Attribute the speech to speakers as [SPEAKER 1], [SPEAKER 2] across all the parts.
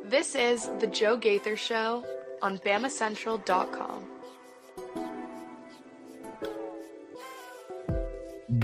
[SPEAKER 1] This is the Joe Gaither Show on BamaCentral.com.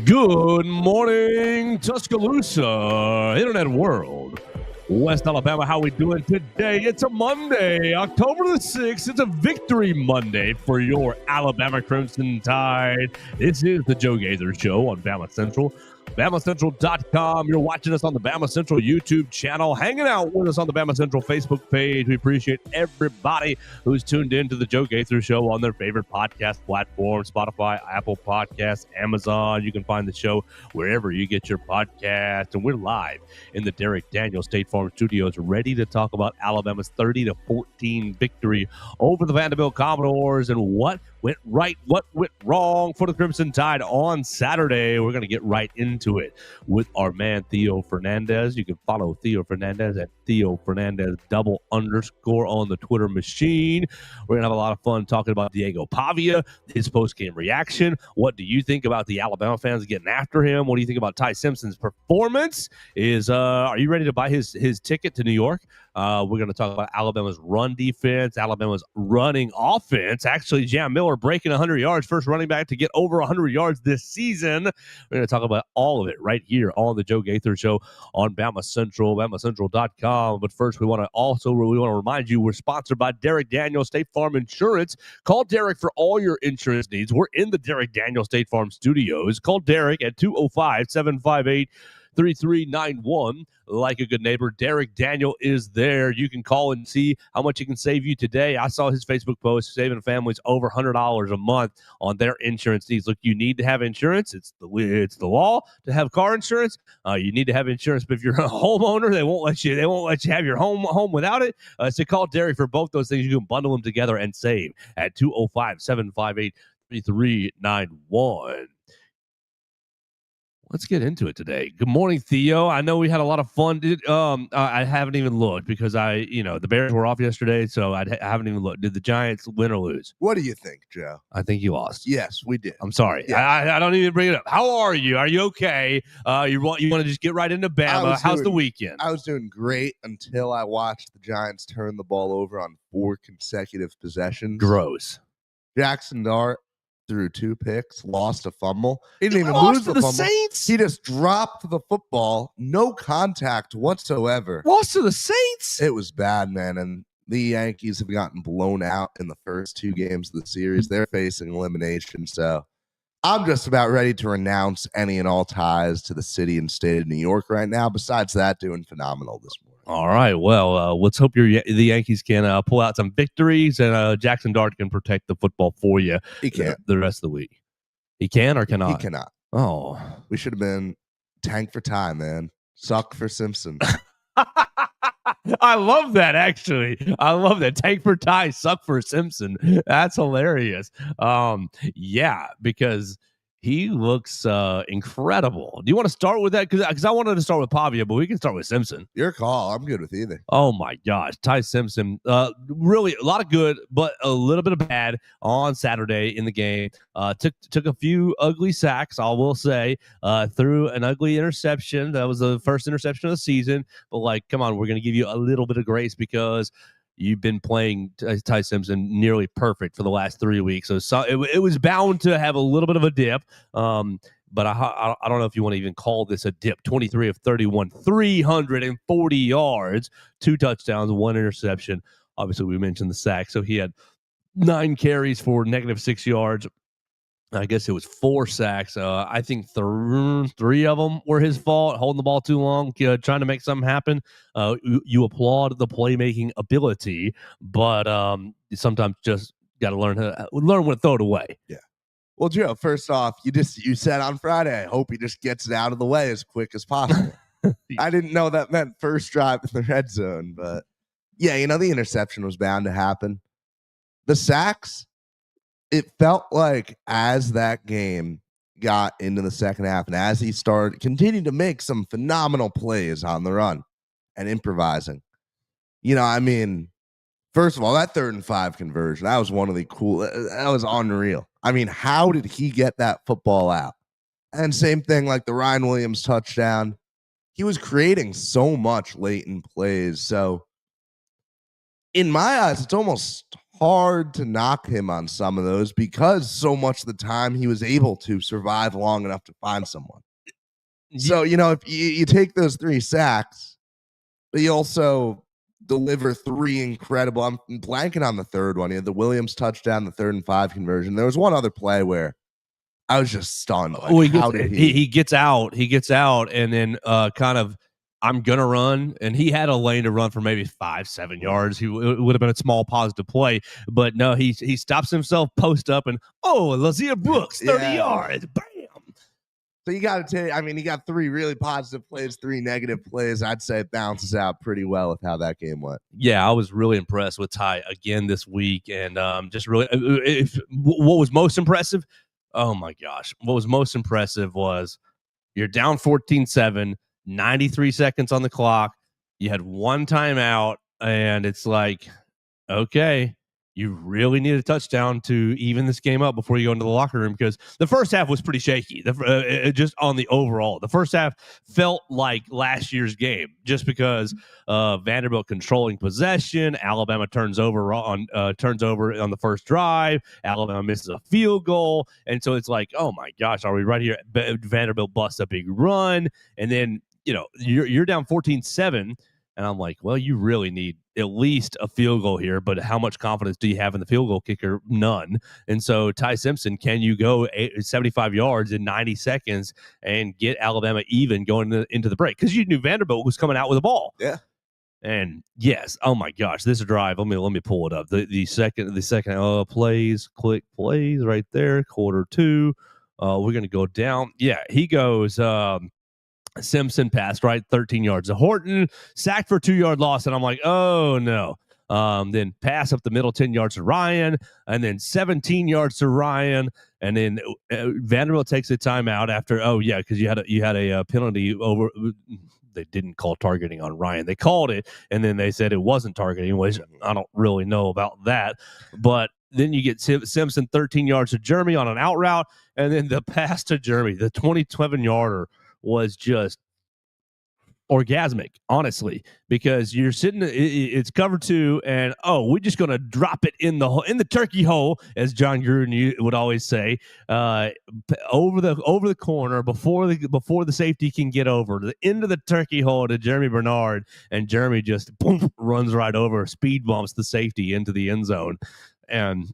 [SPEAKER 2] Good morning, Tuscaloosa, Internet World, West Alabama. How we doing today? It's a Monday, October the 6th. It's a victory Monday for your Alabama Crimson Tide. This is the Joe Gaither Show on Bama Central. BamaCentral.com. You're watching us on the Bama Central YouTube channel, hanging out with us on the Bama Central Facebook page. We appreciate everybody who's tuned in to the Joe Gaither Show on their favorite podcast platform, Spotify, Apple Podcasts, Amazon. You can find the show wherever you get your podcast. And we're live in the Derek Daniels State Farm Studios, ready to talk about Alabama's 30-14 victory over the Vanderbilt Commodores and what went right, what went wrong for the Crimson Tide on Saturday. We're going to get right into it with our man Theo Fernandez. You can follow Theo Fernandez at Theo Fernandez __ on the Twitter machine. We're going to have a lot of fun talking about Diego Pavia, his post-game reaction. What do you think about the Alabama fans getting after him? What do you think about Ty Simpson's performance? Are you ready to buy his ticket to New York? We're going to talk about Alabama's run defense, Alabama's running offense. Actually, Jam Miller breaking 100 yards, first running back to get over 100 yards this season. We're going to talk about all of it right here on the Joe Gaither Show on Bama Central, BamaCentral.com. But first, we want to remind you we're sponsored by Derek Daniels State Farm Insurance. Call Derek for all your insurance needs. We're in the Derek Daniels State Farm Studios. Call Derek at 205-758-3391. Like a good neighbor, Derek Daniel is there. You can call and see how much he can save you today. I saw his Facebook post saving families over $100 a month on their insurance needs. Look, you need to have insurance. It's the law to have car insurance. You need to have insurance, but if you're a homeowner, they won't let you have your home without it. So call Derek for both those things. You can bundle them together and save at 205-758-3391. Let's get into it today. Good morning, Theo. I know we had a lot of fun. I haven't even looked because the Bears were off yesterday, so I haven't even looked. Did the Giants win or lose?
[SPEAKER 3] What do you think, Joe?
[SPEAKER 2] I think you lost.
[SPEAKER 3] Yes, we did.
[SPEAKER 2] I'm sorry. Yeah. I don't even bring it up. How are you? Are you okay? You want to just get right into Bama? How's the weekend?
[SPEAKER 3] I was doing great until I watched the Giants turn the ball over on 4 consecutive possessions.
[SPEAKER 2] Gross.
[SPEAKER 3] Jackson Dart threw 2 picks, lost a fumble. He didn't even lose the fumble.
[SPEAKER 2] Saints?
[SPEAKER 3] He just dropped the football, no contact whatsoever.
[SPEAKER 2] Lost to the Saints?
[SPEAKER 3] It was bad, man. And the Yankees have gotten blown out in the first 2 games of the series. They're facing elimination. So I'm just about ready to renounce any and all ties to the city and state of New York right now. Besides that, doing phenomenal this morning.
[SPEAKER 2] All right. Well, let's hope the Yankees can pull out some victories and Jackson Dart can protect the football for you.
[SPEAKER 3] He can't.
[SPEAKER 2] The rest of the week. He can or cannot?
[SPEAKER 3] He cannot.
[SPEAKER 2] Oh.
[SPEAKER 3] We should have been tank for Ty, man. Suck for Simpson.
[SPEAKER 2] I love that, actually. I love that. Tank for Ty, suck for Simpson. That's hilarious. Yeah, because he looks incredible. Do you want to start with that? Because I wanted to start with Pavia, but we can start with Simpson.
[SPEAKER 3] Your call. I'm good with either.
[SPEAKER 2] Oh, my gosh. Ty Simpson, really a lot of good, but a little bit of bad on Saturday in the game. Took a few ugly sacks, I will say. Threw an ugly interception. That was the first interception of the season. But, come on, we're going to give you a little bit of grace because you've been playing Ty Simpson nearly perfect for the last 3 weeks. So it was bound to have a little bit of a dip. But I don't know if you want to even call this a dip. 23 of 31, 340 yards, 2 touchdowns, 1 interception. Obviously, we mentioned the sack. So he had 9 carries for -6 yards. I guess it was 4 sacks. I think 3 of them were his fault, holding the ball too long, trying to make something happen. You applaud the playmaking ability, but you sometimes just got to learn when to throw it away.
[SPEAKER 3] Yeah. Well, Joe, first off, you said on Friday, I hope he just gets it out of the way as quick as possible. I didn't know that meant first drive in the red zone, but yeah, the interception was bound to happen. The sacks, it felt like as that game got into the second half and as he continued to make some phenomenal plays on the run and improvising, first of all, that 3rd and 5 conversion, that was one of the that was unreal. How did he get that football out? And same thing like the Ryan Williams touchdown. He was creating so much late in plays. So in my eyes, it's almost hard to knock him on some of those because so much of the time he was able to survive long enough to find someone. So, if you take those 3 sacks, but you also deliver 3 incredible, I'm blanking on the third one. He had the Williams touchdown, the 3rd and 5 conversion. There was one other play where I was just stunned. Like,
[SPEAKER 2] he gets out, and then kind of, I'm gonna run, and he had a lane to run for maybe 5-7 yards. It would have been a small positive play, but no, he stops himself, post up, and Lazia Brooks, 30 yards, bam.
[SPEAKER 3] So you got to take. I mean, he got 3 really positive plays, 3 negative plays. I'd say it balances out pretty well with how that game went.
[SPEAKER 2] Yeah, I was really impressed with Ty again this week, and just really, what was most impressive? Oh my gosh, what was most impressive was you're down 14-7, 93 seconds on the clock. You had 1 timeout, and it's like, okay, you really need a touchdown to even this game up before you go into the locker room, because the first half was pretty shaky. Just on the overall, the first half felt like last year's game, just because Vanderbilt controlling possession. Alabama turns over on the first drive. Alabama misses a field goal, and so it's like, oh my gosh, are we right here? Vanderbilt busts a big run, and then you're down 14-7. And I'm like, well, you really need at least a field goal here, but how much confidence do you have in the field goal kicker? None. And so Ty Simpson, can you go 75 yards in 90 seconds and get Alabama even going into the break? Because you knew Vanderbilt was coming out with the ball.
[SPEAKER 3] Yeah.
[SPEAKER 2] And yes, oh my gosh, this drive. Let me pull it up. The second plays right there. Quarter 2. We're gonna go down. Yeah, he goes. Simpson passed right 13 yards to Horton, sacked for 2-yard loss, and I'm like, oh no. Then pass up the middle 10 yards to Ryan, and then 17 yards to Ryan, and then Vanderbilt takes a timeout after. Oh yeah, because you had a penalty over. They didn't call targeting on Ryan. They called it, and then they said it wasn't targeting, which I don't really know about that. But then you get Simpson 13 yards to Jeremy on an out route, and then the pass to Jeremy, the 27-yarder, was just orgasmic, honestly, because you're sitting, it's cover 2, and we're just gonna drop it in the turkey hole, as John Gruden would always say, over the corner before the safety can get over to the end of the turkey hole to Jeremy Bernard, and Jeremy just boom, runs right over, speed bumps the safety into the end zone. And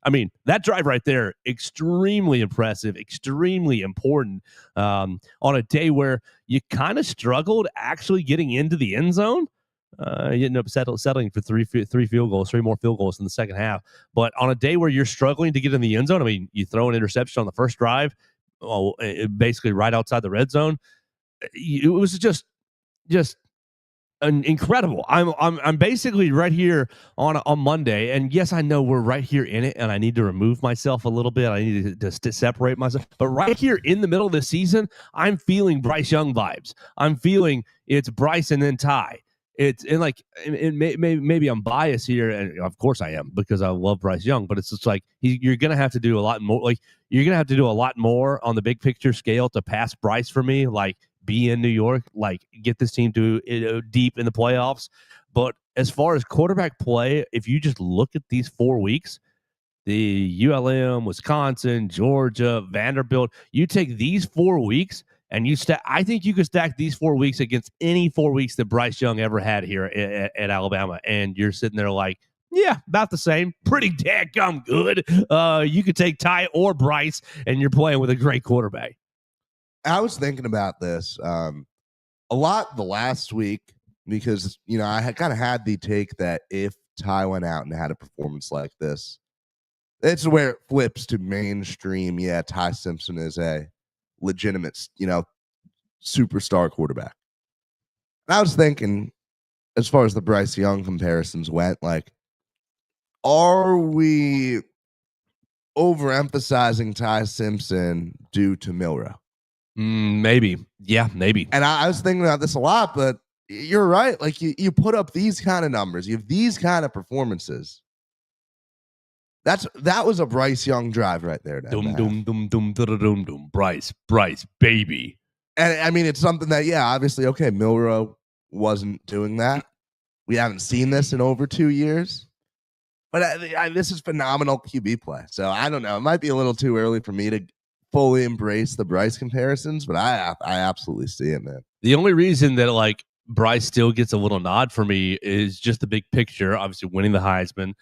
[SPEAKER 2] I mean, that drive right there, extremely impressive, extremely important on a day where you kind of struggled actually getting into the end zone. You end up settling for three more field goals in the second half. But on a day where you're struggling to get in the end zone, I mean, you throw an interception on the first drive, basically right outside the red zone. It was just incredible. I'm basically right here on Monday, and yes, I know we're right here in it, and I need to remove myself a little bit. I need to separate myself, but right here in the middle of the season, I'm feeling Bryce Young vibes. I'm feeling it's Bryce and then Ty. Maybe I'm biased here, and of course I am because I love Bryce Young. But it's just like you're gonna have to do a lot more. Like you're gonna have to do a lot more on the big picture scale to pass Bryce for me. Like, be in New York, like get this team to deep in the playoffs. But as far as quarterback play, if you just look at these 4 weeks, the ULM, Wisconsin, Georgia, Vanderbilt, you take these 4 weeks and I think you could stack these 4 weeks against any 4 weeks that Bryce Young ever had here at Alabama. And you're sitting there like, yeah, about the same. Pretty dadgum good. You could take Ty or Bryce, and you're playing with a great quarterback.
[SPEAKER 3] I was thinking about this a lot the last week because, I had kind of had the take that if Ty went out and had a performance like this, it's where it flips to mainstream. Yeah, Ty Simpson is a legitimate, superstar quarterback. And I was thinking, as far as the Bryce Young comparisons went, like, are we overemphasizing Ty Simpson due to Milroe?
[SPEAKER 2] Maybe. Yeah, maybe.
[SPEAKER 3] And I was thinking about this a lot, but you're right. Like you put up these kind of numbers, you have these kind of performances. That was a Bryce Young drive right there.
[SPEAKER 2] Bryce, baby.
[SPEAKER 3] And I mean, it's something that, yeah, obviously, okay, Milroe wasn't doing that, We haven't seen this in over 2 years. But this is phenomenal QB play. So I don't know. It might be a little too early for me to fully embrace the Bryce comparisons, but I absolutely see it, man.
[SPEAKER 2] The only reason that like Bryce still gets a little nod for me is just the big picture. Obviously, winning the Heisman.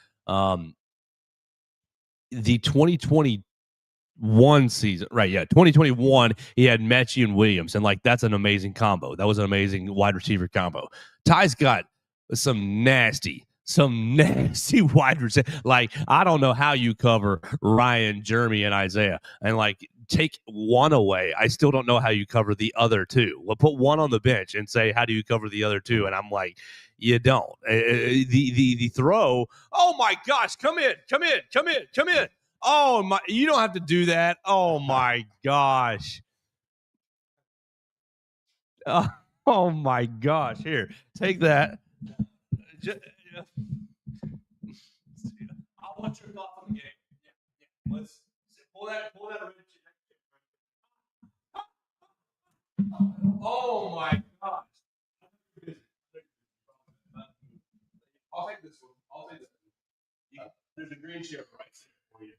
[SPEAKER 2] The 2021 season, right? Yeah, 2021. He had Mechie and Williams, and like that's an amazing combo. That was an amazing wide receiver combo. Ty's got some nasty wide receiver. Like, I don't know how you cover Ryan, Jeremy, and Isaiah. And like, take one away. I still don't know how you cover the other two. We'll put one on the bench and say, how do you cover the other two? And I'm like, you don't. The throw. Oh my gosh! Come in. Oh my! You don't have to do that. Oh my gosh. Oh my gosh! Here, take that. I want your thoughts on the game. Yeah. Let's pull that Oh my gosh. I'll take this one. There's a green shirt right there for you.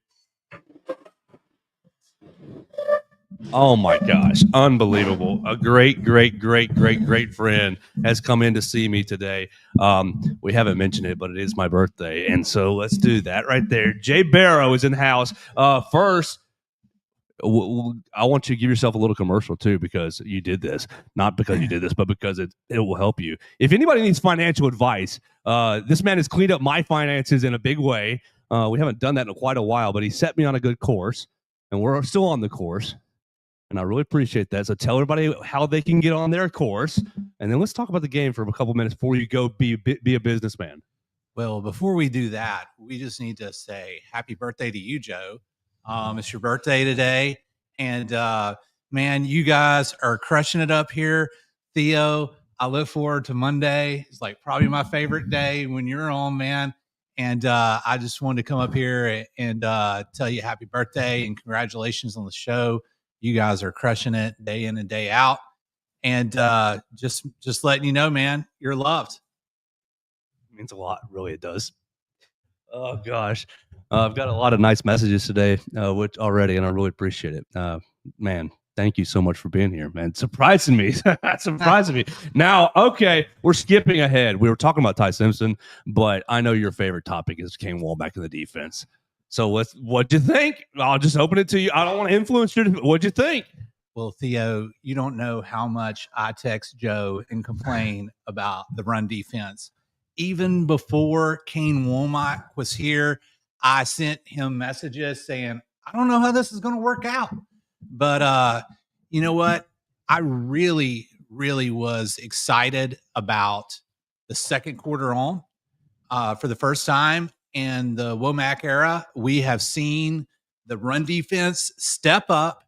[SPEAKER 2] Oh my gosh. Unbelievable. A great friend has come in to see me today. We haven't mentioned it, but it is my birthday. And so let's do that right there. Jay Barrow is in the house. First, I want you to give yourself a little commercial too, because you did this. Not because you did this, but because it will help you. If anybody needs financial advice, this man has cleaned up my finances in a big way. We haven't done that in quite a while, but he set me on a good course, and we're still on the course. And I really appreciate that. So tell everybody how they can get on their course. And then let's talk about the game for a couple minutes before you go be a businessman.
[SPEAKER 4] Well, before we do that, we just need to say happy birthday to you, Joe. It's your birthday today. And, man, you guys are crushing it up here. Theo, I look forward to Monday. It's like probably my favorite day when you're on, man. And I just wanted to come up here and tell you happy birthday and congratulations on the show. You guys are crushing it day in and day out. And just letting you know, man, you're loved.
[SPEAKER 2] It means a lot. Really, it does. Oh, gosh. I've got a lot of nice messages today which already, and I really appreciate it. Man, thank you so much for being here, man. Surprising me. Surprising me. Now, okay, we're skipping ahead. We were talking about Ty Simpson, but I know your favorite topic is Kane Wommack in the defense. So what'd you think? I'll just open it to you. I don't want to influence you. What'd you think?
[SPEAKER 4] Well, Theo, you don't know how much I text Joe and complain about the run defense. Even before Kane Wommack was here, I sent him messages saying, I don't know how this is going to work out. But you know what? I really was excited about the second quarter on for the first time. In the Wommack era, we have seen the run defense step up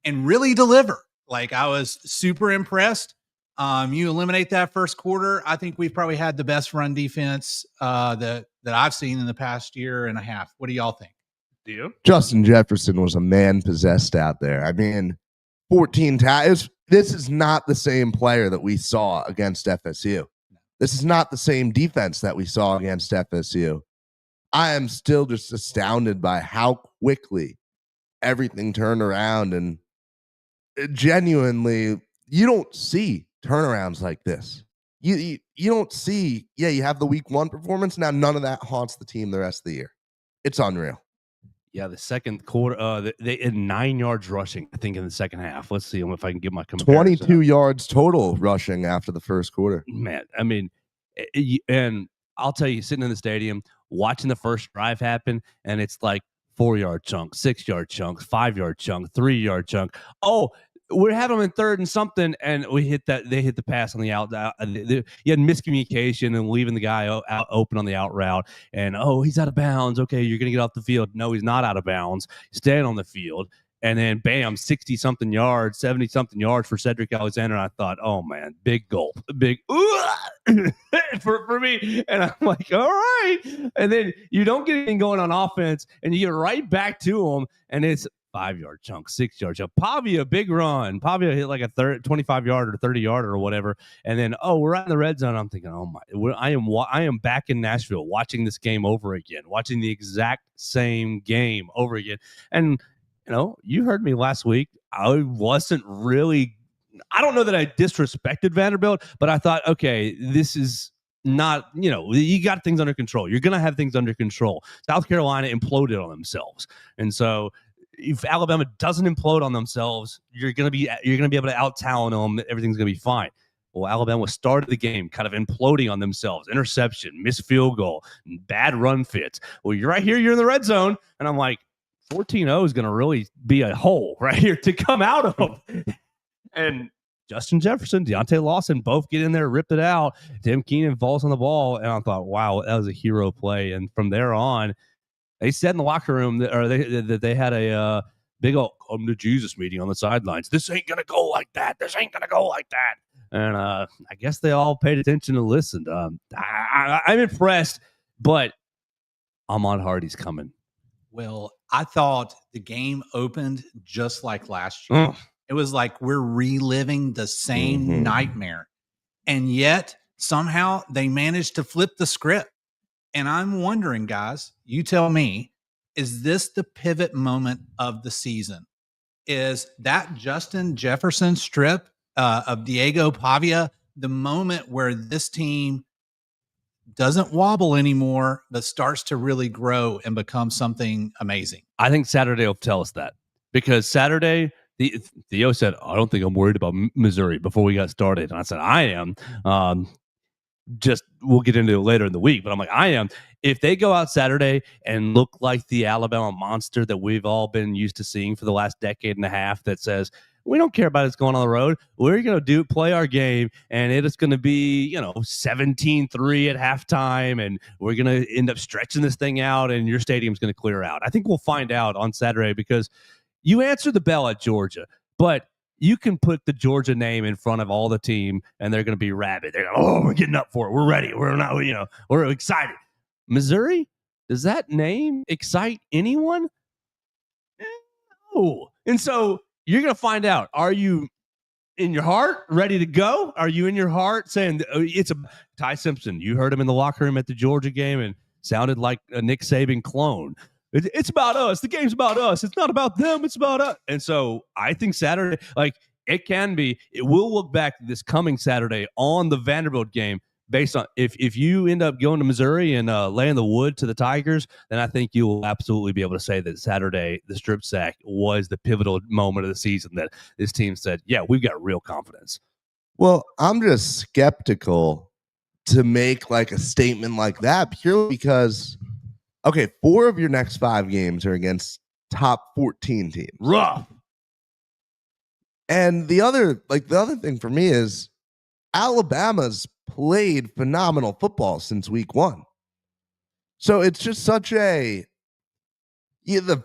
[SPEAKER 4] and really deliver. Like, I was super impressed. You eliminate that first quarter, I think we've probably had the best run defense that I've seen in the past year and a half. What do y'all think?
[SPEAKER 2] Do you?
[SPEAKER 3] Justin Jefferson was a man possessed out there. I mean, 14 tackles. This is not the same player that we saw against FSU. This is not the same defense that we saw against FSU. I am still just astounded by how quickly everything turned around, and genuinely, you don't see turnarounds like this. You don't see, you have the week one performance. Now, none of that haunts the team the rest of the year. It's unreal.
[SPEAKER 2] Yeah, the second quarter, they had 9 yards rushing, I think, in the second half. Let's see if I can get my comparison.
[SPEAKER 3] 22 yards total rushing after the first quarter.
[SPEAKER 2] Man, I mean, and I'll tell you, sitting in the stadium, watching the first drive happen, and it's like 4-yard chunk, 6-yard chunk, 5-yard chunk, 3-yard chunk. Oh, we're having them in third and something, and we hit that. They hit the pass on the out. You had miscommunication and leaving the guy out open on the out route. And he's out of bounds. Okay, you're gonna get off the field. No, he's not out of bounds. Staying on the field. And then bam, 60-something yards, 70-something yards for Cedric Alexander. And I thought, oh man, big gulp, big for me. And I'm like, all right. And then you don't get anything going on offense, and you get right back to them, and it's 5-yard chunk, 6-yard chunk. Pavia, big run. Pavia hit like a 25-yard or 30-yard or whatever. And then, we're right in the red zone. I'm thinking, I am back in Nashville watching this game over again, watching the exact same game over again. And, you heard me last week. I wasn't really – I don't know that I disrespected Vanderbilt, but I thought, okay, this is not – you got things under control. You're going to have things under control. South Carolina imploded on themselves. And so – if Alabama doesn't implode on themselves, you're gonna be able to out-talent them. Everything's gonna be fine. Well, Alabama started the game kind of imploding on themselves. Interception, missed field goal, bad run fits. Well, you're right here. You're in the red zone, and I'm like, 14-0 is gonna really be a hole right here to come out of. And Justin Jefferson, Deontay Lawson both get in there, ripped it out. Tim Keenan falls on the ball, and I thought, wow, that was a hero play. And from there on, they said in the locker room that they had a big old come to Jesus meeting on the sidelines. This ain't going to go like that. This ain't going to go like that. And I guess they all paid attention and listened. I'm impressed, but Ahmad Hardy's coming.
[SPEAKER 4] Well, I thought the game opened just like last year. It was like we're reliving the same nightmare. And yet, somehow, they managed to flip the script. And I'm wondering, guys, you tell me, is this the pivot moment of the season? Is that Justin Jefferson strip of Diego Pavia the moment where this team doesn't wobble anymore, but starts to really grow and become something amazing?
[SPEAKER 2] I think Saturday will tell us that, because Saturday, Theo said, I don't think I'm worried about Missouri before we got started. And I said, I am. We'll get into it later in the week, but I'm like, I am. If they go out Saturday and look like the Alabama monster that we've all been used to seeing for the last decade and a half, that says, we don't care about us going on the road. We're going to play our game, and it is going to be, 17-3 at halftime, and we're going to end up stretching this thing out, and your stadium's going to clear out. I think we'll find out on Saturday, because you answer the bell at Georgia, but you can put the Georgia name in front of all the team, and they're going to be rabid. They're going, we're getting up for it. We're ready. We're not, we're excited. Missouri, does that name excite anyone? No. And so you're going to find out. Are you in your heart ready to go? Are you in your heart saying it's a Ty Simpson? You heard him in the locker room at the Georgia game and sounded like a Nick Saban clone. It's about us. The game's about us. It's not about them. It's about us. And so I think Saturday, it will look back this coming Saturday on the Vanderbilt game based on if you end up going to Missouri and laying the wood to the Tigers, then I think you will absolutely be able to say that Saturday, the strip sack was the pivotal moment of the season that this team said, yeah, we've got real confidence.
[SPEAKER 3] Well, I'm just skeptical to make like a statement like that purely because, okay, 4 of your next 5 games are against top 14 teams.
[SPEAKER 2] Rough.
[SPEAKER 3] And the other thing for me is Alabama's played phenomenal football since week 1. So it's just such the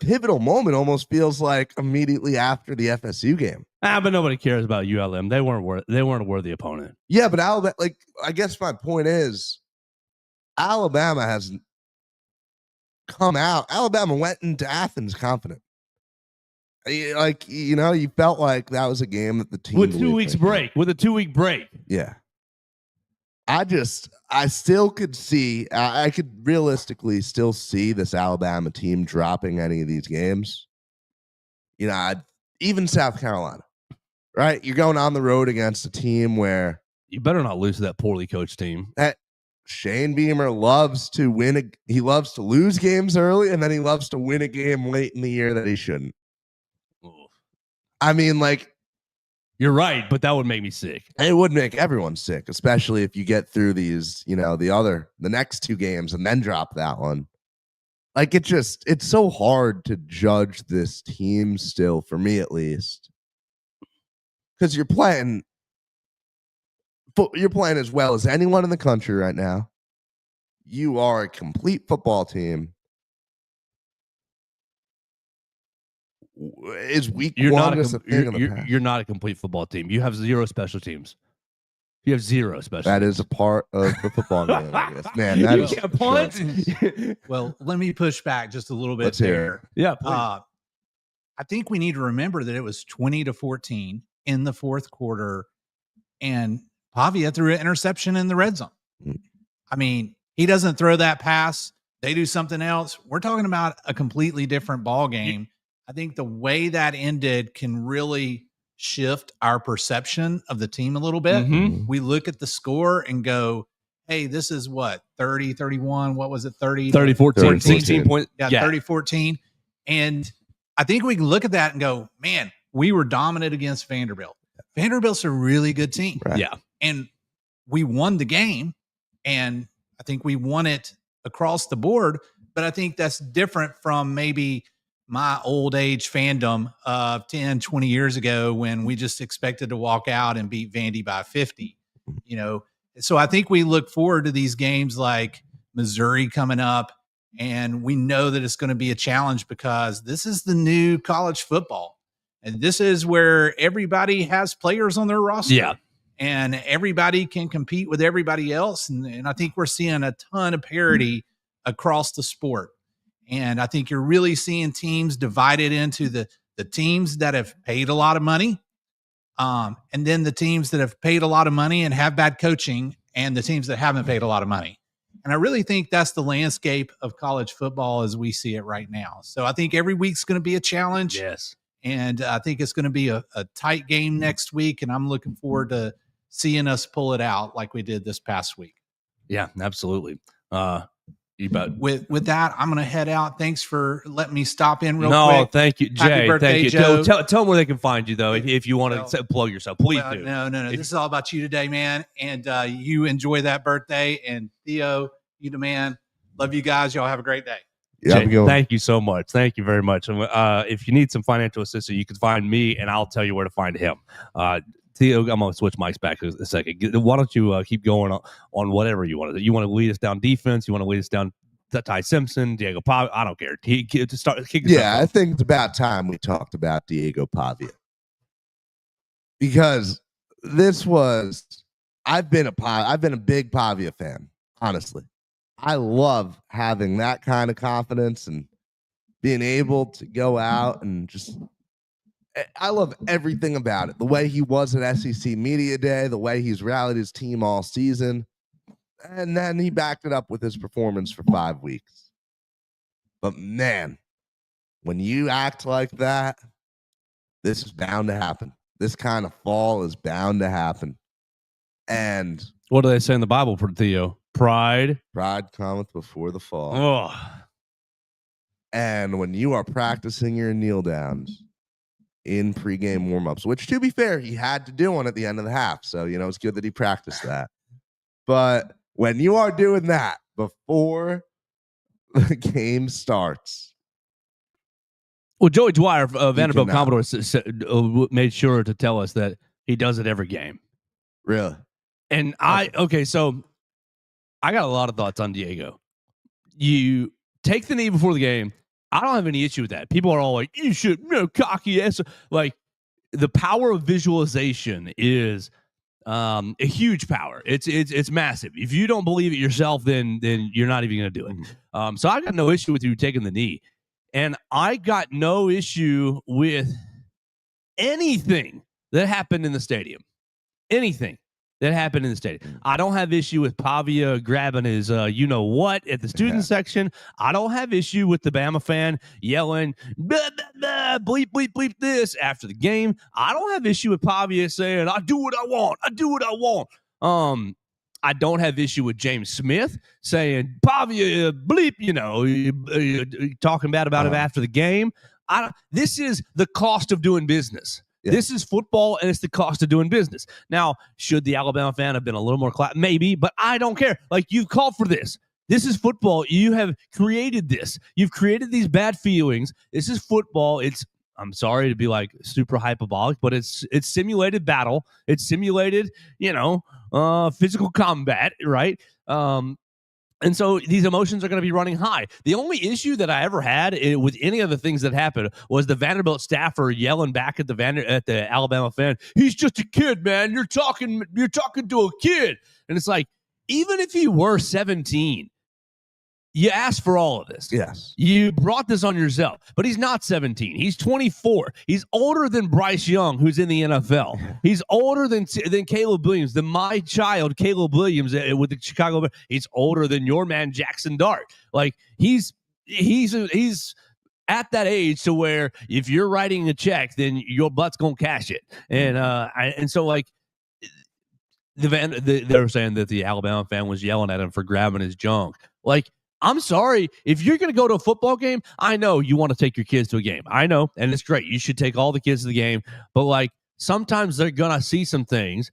[SPEAKER 3] pivotal moment almost feels like immediately after the FSU game.
[SPEAKER 2] But nobody cares about ULM. They weren't a worthy opponent.
[SPEAKER 3] Yeah, but Alabama, I guess my point is Alabama hasn't come out. Alabama went into Athens confident. You felt like that was a game that the team
[SPEAKER 2] with 2 weeks break. With a 2-week break.
[SPEAKER 3] Yeah. I still could see, I could realistically still see this Alabama team dropping any of these games. Even South Carolina, right? You're going on the road against a team where
[SPEAKER 2] you better not lose to that poorly coached team.
[SPEAKER 3] Shane Beamer loves to win. He loves to lose games early, and then he loves to win a game late in the year that he shouldn't. I mean,
[SPEAKER 2] you're right, but that would make me sick.
[SPEAKER 3] It would make everyone sick, especially if you get through these, the next 2 games and then drop that one. It's so hard to judge this team still, for me at least, because you're playing as well as anyone in the country right now. You are a complete football team. Is week
[SPEAKER 2] you're
[SPEAKER 3] 1
[SPEAKER 2] you're not a complete football team. You have 0 special teams. You have 0 special
[SPEAKER 3] That
[SPEAKER 2] teams.
[SPEAKER 3] is a part of the football game, I guess. Man, that is
[SPEAKER 2] can't punt.
[SPEAKER 4] Well, let me push back just a little bit.
[SPEAKER 3] Let's hear it.
[SPEAKER 2] Yeah, please.
[SPEAKER 4] I think we need to remember that it was 20-14 in the fourth quarter, and Pavia threw an interception in the red zone. I mean, he doesn't throw that pass. They do something else. We're talking about a completely different ball game. I think the way that ended can really shift our perception of the team a little bit.
[SPEAKER 2] Mm-hmm.
[SPEAKER 4] We look at the score and go, hey, this is what, 30, 31, what was it, 30?
[SPEAKER 2] 30, 14, 16 points.
[SPEAKER 4] Yeah, 30, 14. And I think we can look at that and go, man, we were dominant against Vanderbilt. Vanderbilt's a really good team.
[SPEAKER 3] Right.
[SPEAKER 2] Yeah.
[SPEAKER 4] And we won the game, and I think we won it across the board. But I think that's different from maybe my old age fandom of 10, 20 years ago when we just expected to walk out and beat Vandy by 50, you know. So I think we look forward to these games like Missouri coming up, and we know that it's going to be a challenge because this is the new college football. And this is where everybody has players on their roster.
[SPEAKER 2] Yeah.
[SPEAKER 4] And everybody can compete with everybody else. And I think we're seeing a ton of parity across the sport. And I think you're really seeing teams divided into the teams that have paid a lot of money, and then the teams that have paid a lot of money and have bad coaching, and the teams that haven't paid a lot of money. And I really think that's the landscape of college football as we see it right now. So I think every week's going to be a challenge.
[SPEAKER 2] Yes.
[SPEAKER 4] And I think it's going to be a tight game next week. And I'm looking forward to seeing us pull it out like we did this past week.
[SPEAKER 2] Yeah, absolutely. You bet.
[SPEAKER 4] With that, I'm going to head out. Thanks for letting me stop in real quick.
[SPEAKER 2] No, thank you,
[SPEAKER 4] Happy
[SPEAKER 2] Jay.
[SPEAKER 4] birthday,
[SPEAKER 2] Thank you.
[SPEAKER 4] Joe.
[SPEAKER 2] Tell them where they can find you, though, if you want to plug yourself. Please do.
[SPEAKER 4] No. This is all about you today, man. And you enjoy that birthday. And Theo, you the man. Love you guys. Y'all have a great day.
[SPEAKER 3] Yeah,
[SPEAKER 2] Jay, thank you so much. Thank you very much. If you need some financial assistance, you can find me, and I'll tell you where to find him. Theo, I'm going to switch mics back a second. Why don't you keep going on whatever you want to do? You want to lead us down defense? You want to lead us down Ty Simpson, Diego Pavia? I don't care.
[SPEAKER 3] Yeah, I think it's about time we talked about Diego Pavia. Because I've been a big Pavia fan, honestly. I love having that kind of confidence and being able to go out and I love everything about it. The way he was at SEC Media Day, the way he's rallied his team all season. And then he backed it up with his performance for 5 weeks. But man, when you act like that, this is bound to happen. This kind of fall is bound to happen. And
[SPEAKER 2] what do they say in the Bible for Theo? Pride
[SPEAKER 3] cometh before the fall.
[SPEAKER 2] Oh.
[SPEAKER 3] And when you are practicing your kneel downs in pregame warmups, which to be fair, he had to do one at the end of the half. So, it's good that he practiced that. But when you are doing that before the game starts.
[SPEAKER 2] Well, Joey Dwyer, Vanderbilt Commodore, made sure to tell us that he does it every game.
[SPEAKER 3] Really?
[SPEAKER 2] And so I got a lot of thoughts on Diego. You take the knee before the game. I don't have any issue with that. People are all like, you should, cocky ass. Like, the power of visualization is a huge power. It's massive. If you don't believe it yourself, then you're not even going to do it. So I got no issue with you taking the knee. And I got no issue with anything that happened in the stadium. Anything that happened in the stadium. I don't have issue with Pavia grabbing his you-know-what at the student section. I don't have issue with the Bama fan yelling, blah, blah, blah, bleep, bleep, bleep this after the game. I don't have issue with Pavia saying, I do what I want. I do what I want. I don't have issue with James Smith saying, Pavia, bleep, talking bad about him after the game. This is the cost of doing business. Yeah. This is football, and it's the cost of doing business. Now, should the Alabama fan have been a little more maybe, but I don't care. Like, you've called for this. This is football. You have created this. You've created these bad feelings. This is football. I'm sorry to be like super hyperbolic, but it's simulated battle. It's simulated, physical combat, right? And so these emotions are going to be running high. The only issue that I ever had with any of the things that happened was the Vanderbilt staffer yelling back at the Alabama fan. He's just a kid, man. You're talking to a kid. And it's like, even if he were 17, you asked for all of this.
[SPEAKER 3] Yes.
[SPEAKER 2] You brought this on yourself, but he's not 17. He's 24. He's older than Bryce Young, who's in the NFL. He's older than Caleb Williams, than my child, Caleb Williams, with the Chicago Bears. He's older than your man, Jackson Dart. Like, he's at that age to where if you're writing a check, then your butt's going to cash it. And so, like, they were saying that the Alabama fan was yelling at him for grabbing his junk. Like, I'm sorry. If you're going to go to a football game, I know you want to take your kids to a game. I know, and it's great. You should take all the kids to the game. But, like, sometimes they're going to see some things.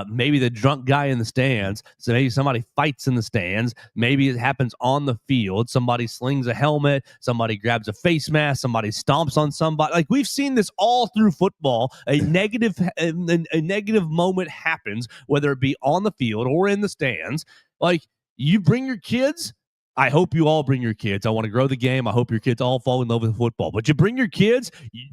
[SPEAKER 2] Maybe the drunk guy in the stands. So maybe somebody fights in the stands. Maybe it happens on the field. Somebody slings a helmet. Somebody grabs a face mask. Somebody stomps on somebody. Like, we've seen this all through football. A negative moment happens, whether it be on the field or in the stands. Like, you bring your kids. I hope you all bring your kids. I want to grow the game. I hope your kids all fall in love with football. But you bring your kids,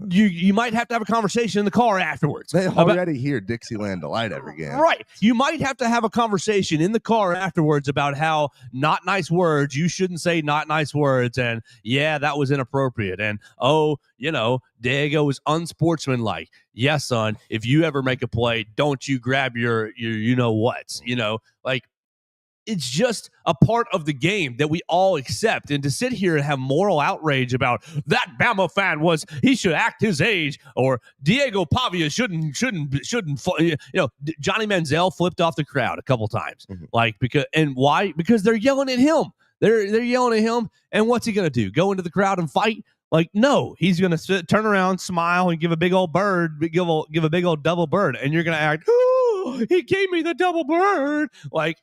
[SPEAKER 2] you might have to have a conversation in the car afterwards.
[SPEAKER 3] They already hear Dixieland Delight every game.
[SPEAKER 2] Right. You might have to have a conversation in the car afterwards about how not nice words, you shouldn't say not nice words. And, yeah, that was inappropriate. And, Diego was unsportsmanlike. Yes, son, if you ever make a play, don't you grab your you-know-whats. Like, it's just a part of the game that we all accept. And to sit here and have moral outrage about that Bama fan he should act his age, or Diego Pavia shouldn't. Johnny Manziel flipped off the crowd a couple times. Mm-hmm. Why? Because they're yelling at him. They're yelling at him. And what's he going to do? Go into the crowd and fight? Like, no, he's going to turn around, smile, and give a big old bird, give a big old double bird. And you're going to act, oh, he gave me the double bird. Like,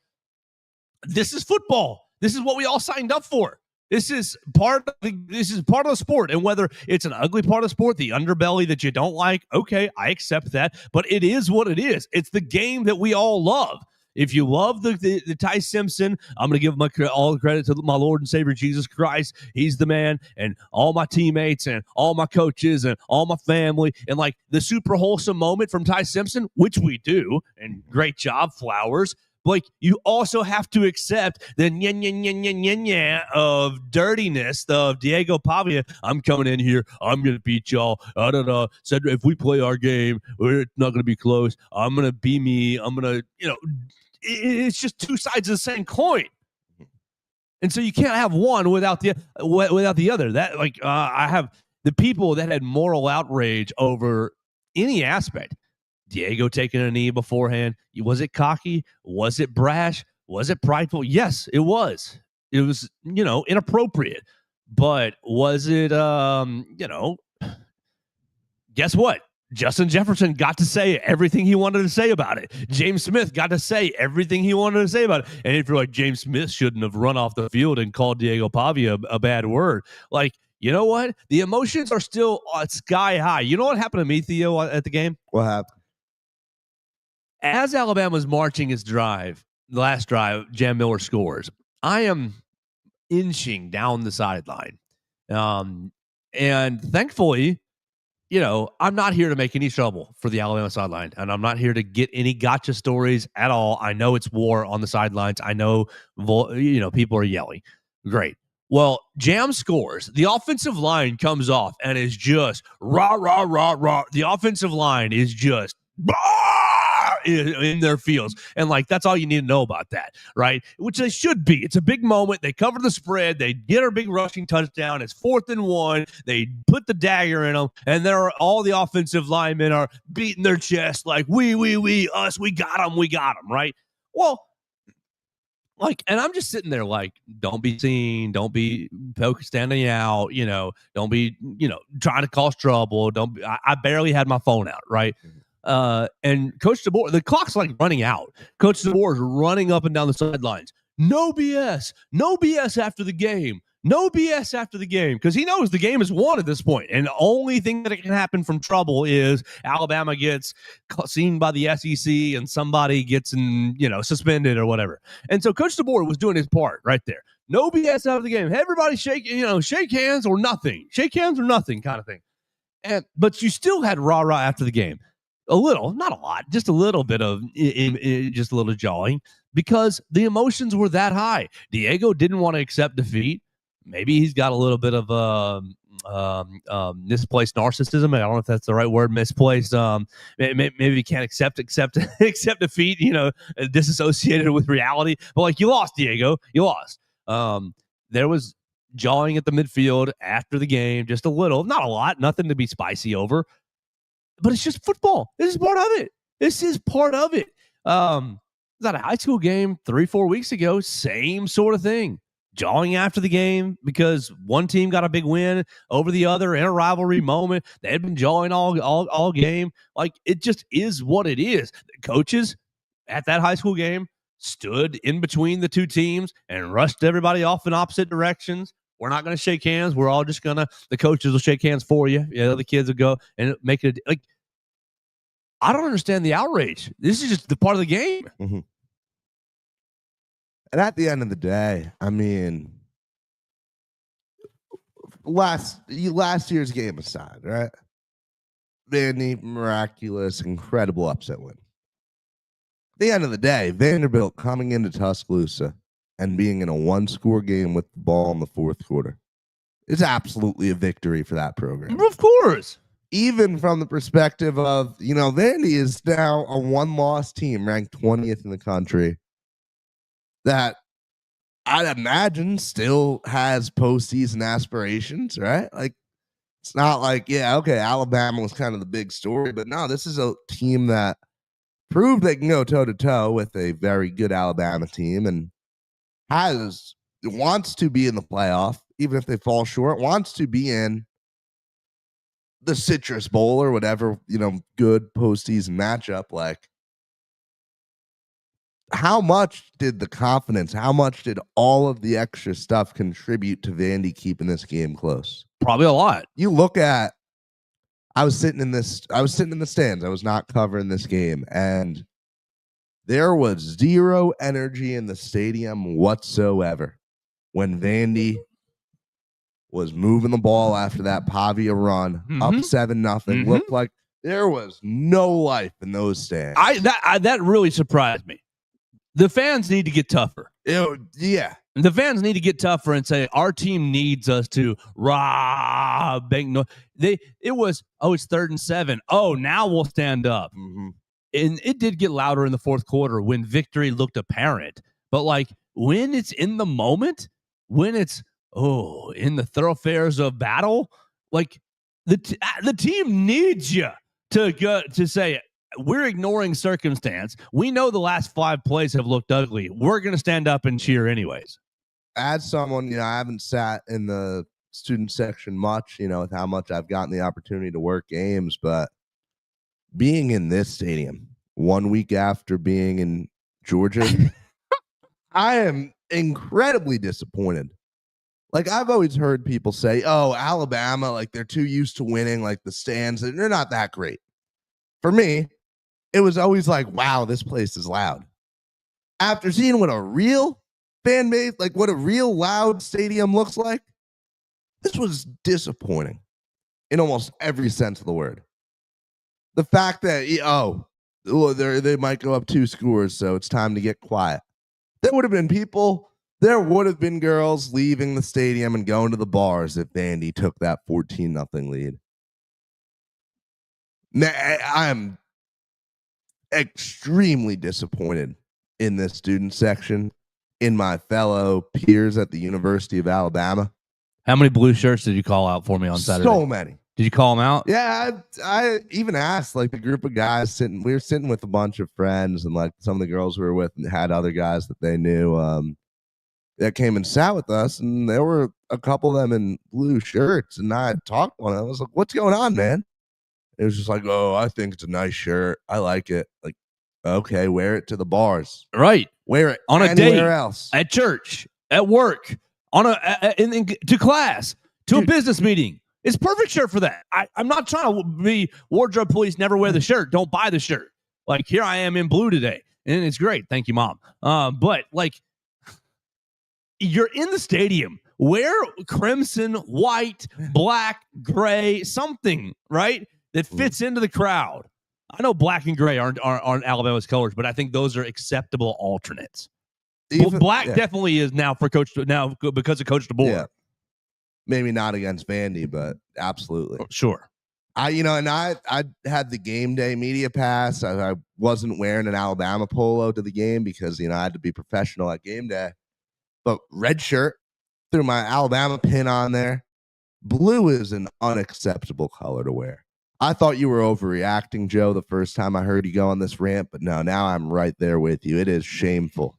[SPEAKER 2] this is football. This is what we all signed up for. This is part of the sport. And whether it's an ugly part of the sport, the underbelly that you don't like, okay, I accept that. But it is what it is. It's the game that we all love. If you love the Ty Simpson, I'm going to give all the credit to my Lord and Savior Jesus Christ. He's the man, and all my teammates and all my coaches and all my family. And, like, the super wholesome moment from Ty Simpson, which we do, and great job, Flowers. Like, you also have to accept the of dirtiness of Diego Pavia. I'm coming in here. I'm going to beat y'all. Said if we play our game, we're not going to be close. I'm going to be me. I'm going to, it's just two sides of the same coin. And so you can't have one without the other. That, like, I have the people that had moral outrage over any aspect. Diego taking a knee beforehand. Was it cocky? Was it brash? Was it prideful? Yes, it was. It was, inappropriate. But was it, guess what? Justin Jefferson got to say everything he wanted to say about it. James Smith got to say everything he wanted to say about it. And if you're like, James Smith shouldn't have run off the field and called Diego Pavia a bad word, like, you know what? The emotions are still sky high. You know what happened to me, Theo, at the game?
[SPEAKER 3] What happened?
[SPEAKER 2] As Alabama's marching its drive, the last drive, Jam Miller scores. I am inching down the sideline. And thankfully, I'm not here to make any trouble for the Alabama sideline. And I'm not here to get any gotcha stories at all. I know it's war on the sidelines. I know, people are yelling. Great. Well, Jam scores. The offensive line comes off and is just rah, rah, rah, rah. The offensive line is just in their fields. And, like, that's all you need to know about that, right? Which they should be. It's a big moment. They cover the spread. They get a big rushing touchdown. It's 4th and 1. They put the dagger in them, and all the offensive linemen are beating their chest like, us, we got them, right? Well, like, and I'm just sitting there like, don't be seen, don't be standing out, don't be, trying to cause trouble. I barely had my phone out, right? And Coach DeBoer, the clock's like running out. Coach DeBoer is running up and down the sidelines. No BS after the game. No BS after the game, because he knows the game is won at this point. And the only thing that can happen from trouble is Alabama gets seen by the SEC and somebody gets suspended or whatever. And so Coach DeBoer was doing his part right there. No BS after the game. Everybody shake hands or nothing. Shake hands or nothing kind of thing. But you still had rah-rah after the game. A little, not a lot, just a little bit of just a little jawing. because the emotions were that high. Diego didn't want to accept defeat. Maybe he's got a little bit of misplaced narcissism. I don't know if that's the right word. Misplaced. Maybe he can't accept defeat. Disassociated with reality. But like, you lost, Diego. You lost. There was jawing at the midfield after the game, just a little, not a lot, nothing to be spicy over. But it's just football. This is part of it. Was that a high school game 3-4 weeks ago? Same sort of thing. Jawing after the game because one team got a big win over the other in a rivalry moment. They had been jawing all game. Like, it just is what it is. The coaches at that high school game stood in between the two teams and rushed everybody off in opposite directions. We're not going to shake hands. We're all just going to, the coaches will shake hands for you. The kids will go and make it like, I don't understand the outrage. This is just the part of the game.
[SPEAKER 3] Mm-hmm. And at the end of the day, I mean, last year's game aside, right? Vandy, miraculous, incredible upset win. At the end of the day, Vanderbilt coming into Tuscaloosa and being in a one-score game with the ball in the fourth quarter is absolutely a victory for that program.
[SPEAKER 2] Of course.
[SPEAKER 3] Even from the perspective of, Vandy is now a one-loss team ranked 20th in the country that I'd imagine still has postseason aspirations, right? Like, it's not like, Alabama was kind of the big story, but no, this is a team that proved they can go toe-to-toe with a very good Alabama team and wants to be in the playoff, even if they fall short, wants to be in the Citrus Bowl or whatever, good postseason matchup. Like, how much did the confidence, how much did all of the extra stuff contribute to Vandy keeping this game close?
[SPEAKER 2] Probably a lot.
[SPEAKER 3] You look at, I was sitting in the stands. I was not covering this game, and there was zero energy in the stadium whatsoever when Vandy was moving the ball after that Pavia run, up 7-0. Looked like there was no life in those stands.
[SPEAKER 2] That really surprised me. The fans need to get tougher.
[SPEAKER 3] Yeah.
[SPEAKER 2] The fans need to get tougher and say, our team needs us to bang. No, it's 3rd and 7. Oh, now we'll stand up.
[SPEAKER 3] Mm-hmm.
[SPEAKER 2] And it did get louder in the fourth quarter when victory looked apparent. But like, when it's in the moment, when it's in the thoroughfares of battle, like the team needs you to say, we're ignoring circumstance. We know the last 5 plays have looked ugly. We're going to stand up and cheer anyways.
[SPEAKER 3] As someone, I haven't sat in the student section much, with how much I've gotten the opportunity to work games, but being in this stadium 1 week after being in Georgia, I am incredibly disappointed. Like, I've always heard people say, Alabama, like, they're too used to winning, like, the stands, they're not that great. For me, it was always like, wow, this place is loud. After seeing what a real fan base, like what a real loud stadium looks like, this was disappointing in almost every sense of the word. The fact that, they might go up 2 scores, so it's time to get quiet. There would have been girls leaving the stadium and going to the bars if Vandy took that 14-0 lead. I'm extremely disappointed in this student section, in my fellow peers at the University of Alabama.
[SPEAKER 2] How many blue shirts did you call out for me on Saturday?
[SPEAKER 3] So many.
[SPEAKER 2] Did you call them out?
[SPEAKER 3] Yeah, I even asked, like, the group of guys we were sitting with a bunch of friends, and like some of the girls we were with had other guys that they knew that came and sat with us, and there were a couple of them in blue shirts, and I talked to one of them. I was like, what's going on, man? It was just like, I think it's a nice shirt. I like it. Like, okay, wear it to the bars.
[SPEAKER 2] Right.
[SPEAKER 3] Wear it
[SPEAKER 2] on a
[SPEAKER 3] anywhere
[SPEAKER 2] date,
[SPEAKER 3] else.
[SPEAKER 2] at church, at work, to class, to a business meeting. It's perfect shirt for that. I'm not trying to be wardrobe police, never wear the shirt. Don't buy the shirt. Like, here I am in blue today, and it's great. Thank you, Mom. But, like, you're in the stadium. Wear crimson, white, black, gray, something, right? That fits into the crowd. I know black and gray aren't Alabama's colors, but I think those are acceptable alternates. Black definitely is now for because of Coach DeBoer.
[SPEAKER 3] Yeah. Maybe not against Vandy, but absolutely.
[SPEAKER 2] Sure.
[SPEAKER 3] I had the game day media pass. I wasn't wearing an Alabama polo to the game because, I had to be professional at game day. But red shirt, threw my Alabama pin on there. Blue is an unacceptable color to wear. I thought you were overreacting, Joe, the first time I heard you go on this rant, but no, now I'm right there with you. It is shameful.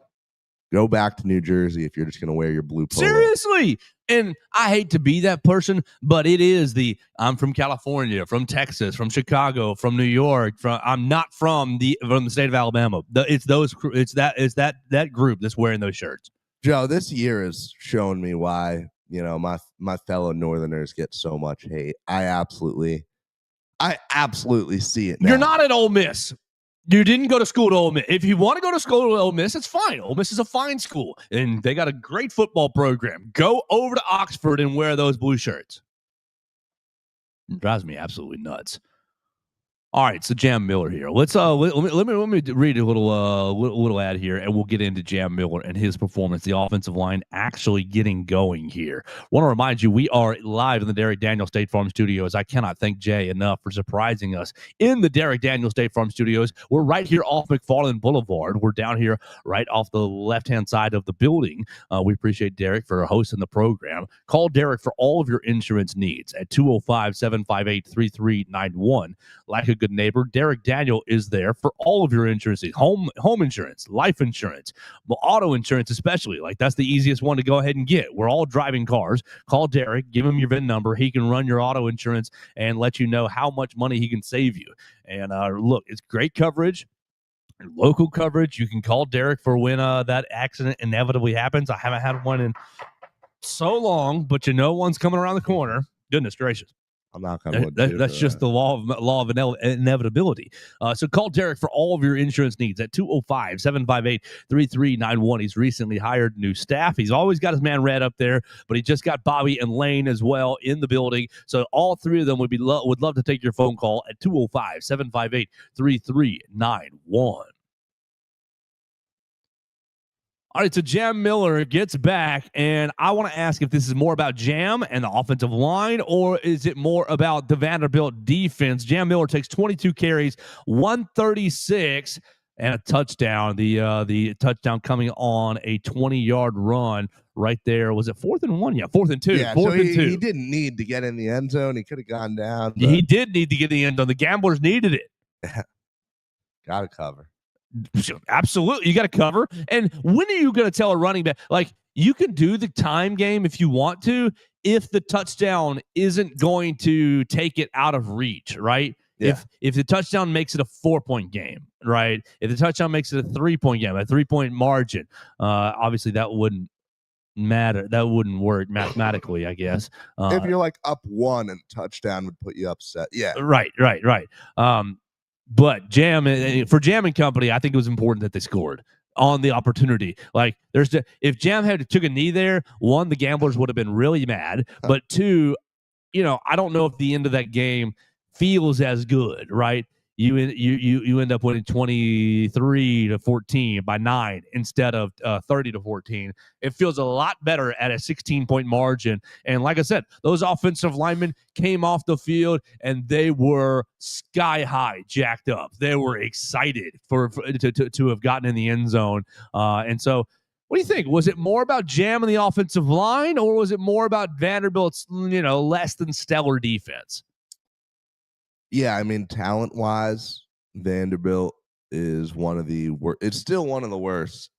[SPEAKER 3] Go back to New Jersey if you're just going to wear your blue polo.
[SPEAKER 2] Seriously. And I hate to be that person, but it is I'm from California, from Texas, from Chicago, from New York. I'm not from the state of Alabama. It's that group that's wearing those shirts.
[SPEAKER 3] Joe, this year has shown me why, my fellow Northerners get so much hate. I absolutely see it now.
[SPEAKER 2] You're not at Ole Miss. You didn't go to school at Ole Miss. If you want to go to school at Ole Miss, it's fine. Ole Miss is a fine school, and they got a great football program. Go over to Oxford and wear those blue shirts. It drives me absolutely nuts. All right, so Jam Miller here. Let me read a little ad here, and we'll get into Jam Miller and his performance. The offensive line actually getting going here. Want to remind you, we are live in the Derek Daniel State Farm Studios. I cannot thank Jay enough for surprising us in the Derek Daniel State Farm Studios. We're right here off McFarland Boulevard. We're down here right off the left-hand side of the building. We appreciate Derek for hosting the program. Call Derek for all of your insurance needs at 205-758-3391. Like a good neighbor, Derek Daniel is there for all of your insurance, home insurance, life insurance, auto insurance especially. Like, that's the easiest one to go ahead and get. We're all driving cars. Call Derek, give him your VIN number. He can run your auto insurance and let you know how much money he can save you. And look, it's great coverage. Local coverage. You can call Derek for when that accident inevitably happens. I haven't had one in so long, but one's coming around the corner. Goodness gracious.
[SPEAKER 3] I'm not going
[SPEAKER 2] to. That's just the law of inevitability. So call Derek for all of your insurance needs at 205-758-3391. He's recently hired new staff. He's always got his man Red up there, but he just got Bobby and Lane as well in the building. So all three of them would love to take your phone call at 205-758-3391. All right, so Jam Miller gets back, and I want to ask if this is more about Jam and the offensive line, or is it more about the Vanderbilt defense? Jam Miller takes 22 carries, 136, and a touchdown. The touchdown coming on a 20-yard run right there. Was it 4th and 1? Yeah, 4th and 2.
[SPEAKER 3] Yeah,
[SPEAKER 2] so
[SPEAKER 3] he didn't need to get in the end zone. He could have gone down.
[SPEAKER 2] But he did need to get in the end zone. The Gamblers needed it.
[SPEAKER 3] Got to cover.
[SPEAKER 2] Absolutely, you got to cover. And when are you going to tell a running back, like, you can do the time game if you want to, if the touchdown isn't going to take it out of reach, right? Yeah. If the touchdown makes it a 4-point game, right? If the touchdown makes it a 3-point game, a 3-point margin, obviously that wouldn't matter. That wouldn't work mathematically, I guess.
[SPEAKER 3] If you're like up 1 and touchdown would put you upset. Yeah.
[SPEAKER 2] Right. But for Jam and company, I think it was important that they scored on the opportunity. Like, if Jam had took a knee there, 1, the Gamblers would have been really mad. But 2, I don't know if the end of that game feels as good, right? You end up winning 23-14 by 9 instead of 30-14. It feels a lot better at a 16-point margin. And like I said, those offensive linemen came off the field and they were sky high, jacked up. They were excited to have gotten in the end zone. And so, what do you think? Was it more about Jam and the offensive line, or was it more about Vanderbilt's less than stellar defense?
[SPEAKER 3] Yeah, I mean, talent-wise, Vanderbilt is one of the worst. It's still one of the worst,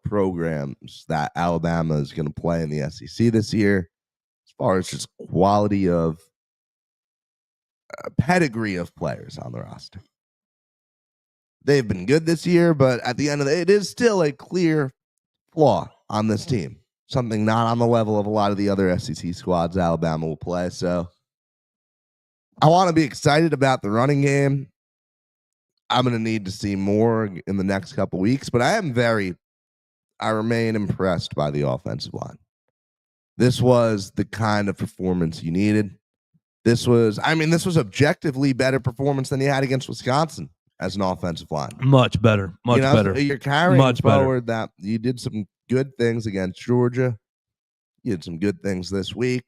[SPEAKER 3] programs that Alabama is going to play in the SEC this year, as far as just quality of pedigree of players on the roster. They've been good this year, but at the end of it is still a clear flaw on this team. Something not on the level of a lot of the other SEC squads Alabama will play. So I want to be excited about the running game. I'm going to need to see more in the next couple weeks, but I remain impressed by the offensive line. This was the kind of performance you needed. This was objectively better performance than he had against Wisconsin as an offensive line.
[SPEAKER 2] Much better. Much better.
[SPEAKER 3] So you're carrying
[SPEAKER 2] Much
[SPEAKER 3] forward that you did some good things against Georgia. You did some good things this week.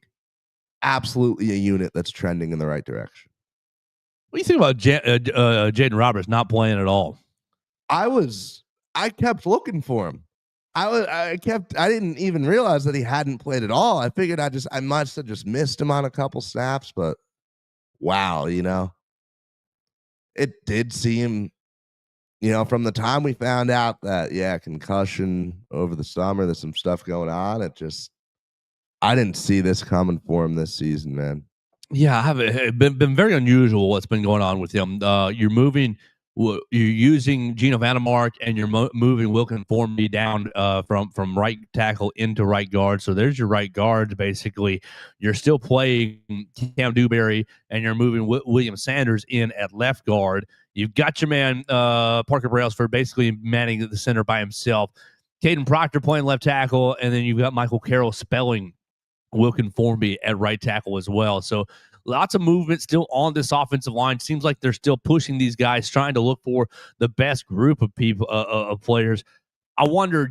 [SPEAKER 3] Absolutely a unit that's trending in the right direction.
[SPEAKER 2] What do you think about Jaden Roberts not playing at all?
[SPEAKER 3] I kept looking for him. I didn't even realize that he hadn't played at all. I figured I must have just missed him on a couple snaps, but wow, it did seem, from the time we found out that, concussion over the summer, there's some stuff going on. I didn't see this coming for him this season, man.
[SPEAKER 2] Yeah, I have been very unusual what's been going on with him. You're using Gino Vandermark and you're moving Wilkin Formby down from right tackle into right guard. So there's your right guards, basically. You're still playing Cam Dewberry and you're moving William Sanders in at left guard. You've got your man Parker Brailsford basically manning the center by himself. Caden Proctor playing left tackle, and then you've got Michael Carroll spelling Wilkin Formby at right tackle as well. So lots of movement still on this offensive line. Seems like they're still pushing these guys, trying to look for the best group of people, of players. I wonder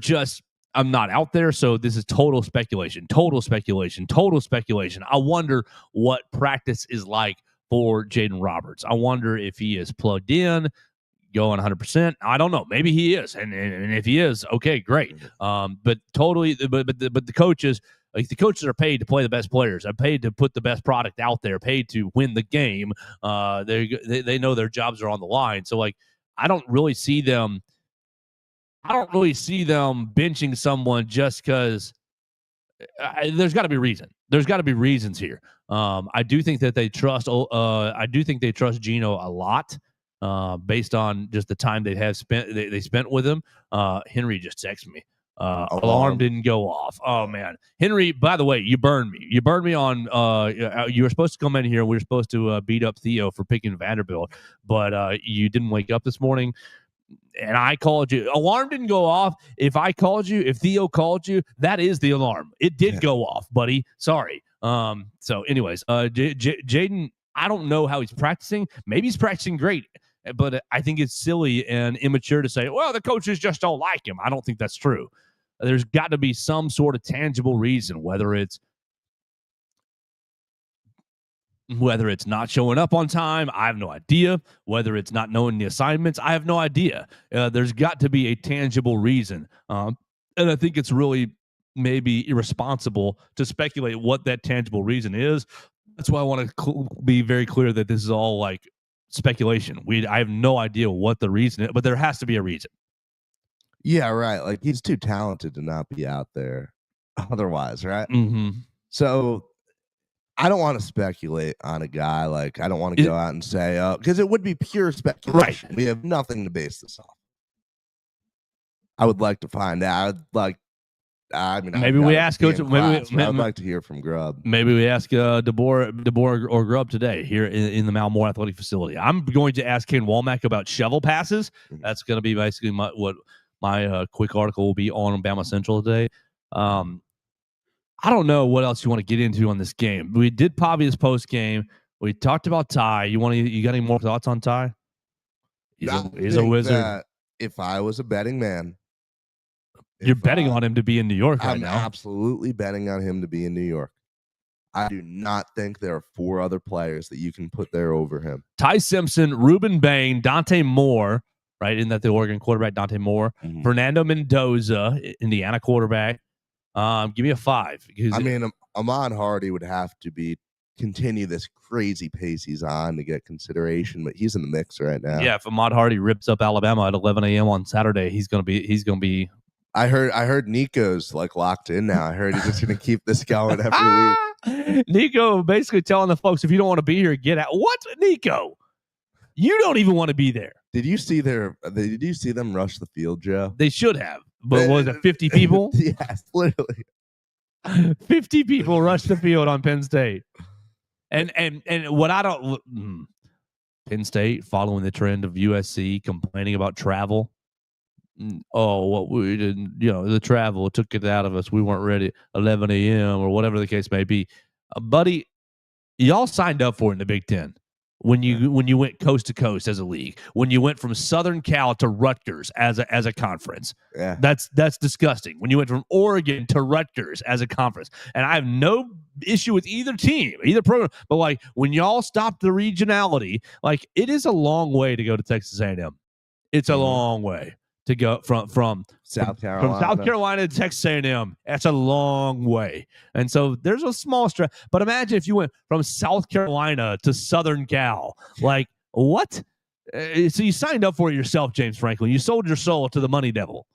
[SPEAKER 2] I'm not out there, so this is total speculation. I wonder what practice is like for Jaden Roberts. I wonder if he is plugged in, going 100%. I don't know. Maybe he is, and if he is, okay, great. But the coaches. Like, the coaches are paid to play the best players. Are paid to put the best product out there. Paid to win the game. They know their jobs are on the line. So, like, I don't really see them benching someone just because. There's got to be a reason. There's got to be reasons here. I do think that they trust. I do think they trust Gino a lot, based on just the time they spent with him. Henry just texted me. Alarm didn't go off. Oh man, Henry. By the way, you burned me. You burned me on. You were supposed to come in here. We were supposed to beat up Theo for picking Vanderbilt, but you didn't wake up this morning. And I called you. Alarm didn't go off. If Theo called you, that is the alarm. It did go off, buddy. Sorry. So, anyways, Jaden. I don't know how he's practicing. Maybe he's practicing great. But I think it's silly and immature to say, well, the coaches just don't like him. I don't think that's true. There's got to be some sort of tangible reason, whether it's not showing up on time, I have no idea. Whether it's not knowing the assignments, I have no idea. There's got to be a tangible reason. And I think it's really maybe irresponsible to speculate what that tangible reason is. That's why I want to be very clear that this is all like speculation. I have no idea what the reason is, but there has to be a reason.
[SPEAKER 3] Yeah, right. Like, he's too talented to not be out there otherwise, right?
[SPEAKER 2] Mm-hmm.
[SPEAKER 3] So I don't want to speculate on a guy. Like, I don't want to go out and say, because it would be pure speculation. Right. We have nothing to base this off. I would like to find out. Maybe we ask Coach. I'd like to hear from Grubb.
[SPEAKER 2] Maybe we ask DeBoer or Grubb today here in the Malmore Athletic Facility. I'm going to ask Kane Wommack about shovel passes. That's going to be basically what my quick article will be on BamaCentral today. I don't know what else you want to get into on this game. We did Pavia's post game. We talked about Ty. You got any more thoughts on Ty? He's a wizard.
[SPEAKER 3] If I was a betting man,
[SPEAKER 2] you're betting on him to be in New York right now.
[SPEAKER 3] I'm absolutely betting on him to be in New York. I do not think there are 4 other players that you can put there over him.
[SPEAKER 2] Ty Simpson, Ruben Bain, Dante Moore, right? Isn't that the Oregon quarterback, Dante Moore? Mm-hmm. Fernando Mendoza, Indiana quarterback. Give me a 5.
[SPEAKER 3] Ahmad Hardy would have to continue this crazy pace he's on to get consideration, but he's in the mix right now.
[SPEAKER 2] Yeah, if Ahmad Hardy rips up Alabama at 11 a.m. on Saturday, he's gonna be.
[SPEAKER 3] I heard Nico's like locked in now. I heard he's just gonna keep this going every week.
[SPEAKER 2] Nico basically telling the folks, if you don't want to be here, get out. What, Nico? You don't even want to be there.
[SPEAKER 3] Did you see them rush the field, Joe?
[SPEAKER 2] They should have. But was it 50 people?
[SPEAKER 3] Yes, literally.
[SPEAKER 2] 50 people rushed the field on Penn State. And what I don't Penn State following the trend of USC complaining about travel. Oh, what we didn't, the travel took it out of us. We weren't ready 11 a.m. or whatever the case may be. Buddy, y'all signed up for it in the Big Ten. When you went coast to coast as a league, when you went from Southern Cal to Rutgers as a conference, that's disgusting. When you went from Oregon to Rutgers as a conference, and I have no issue with either team, either program, but like when y'all stopped the regionality, like it is a long way to go to Texas A&M. It's a long way to go from
[SPEAKER 3] South
[SPEAKER 2] Carolina to Texas A&M. That's a long way, and so there's a small stretch. But imagine if you went from South Carolina to Southern Cal, like what? So you signed up for it yourself, James Franklin. You sold your soul to the money devil.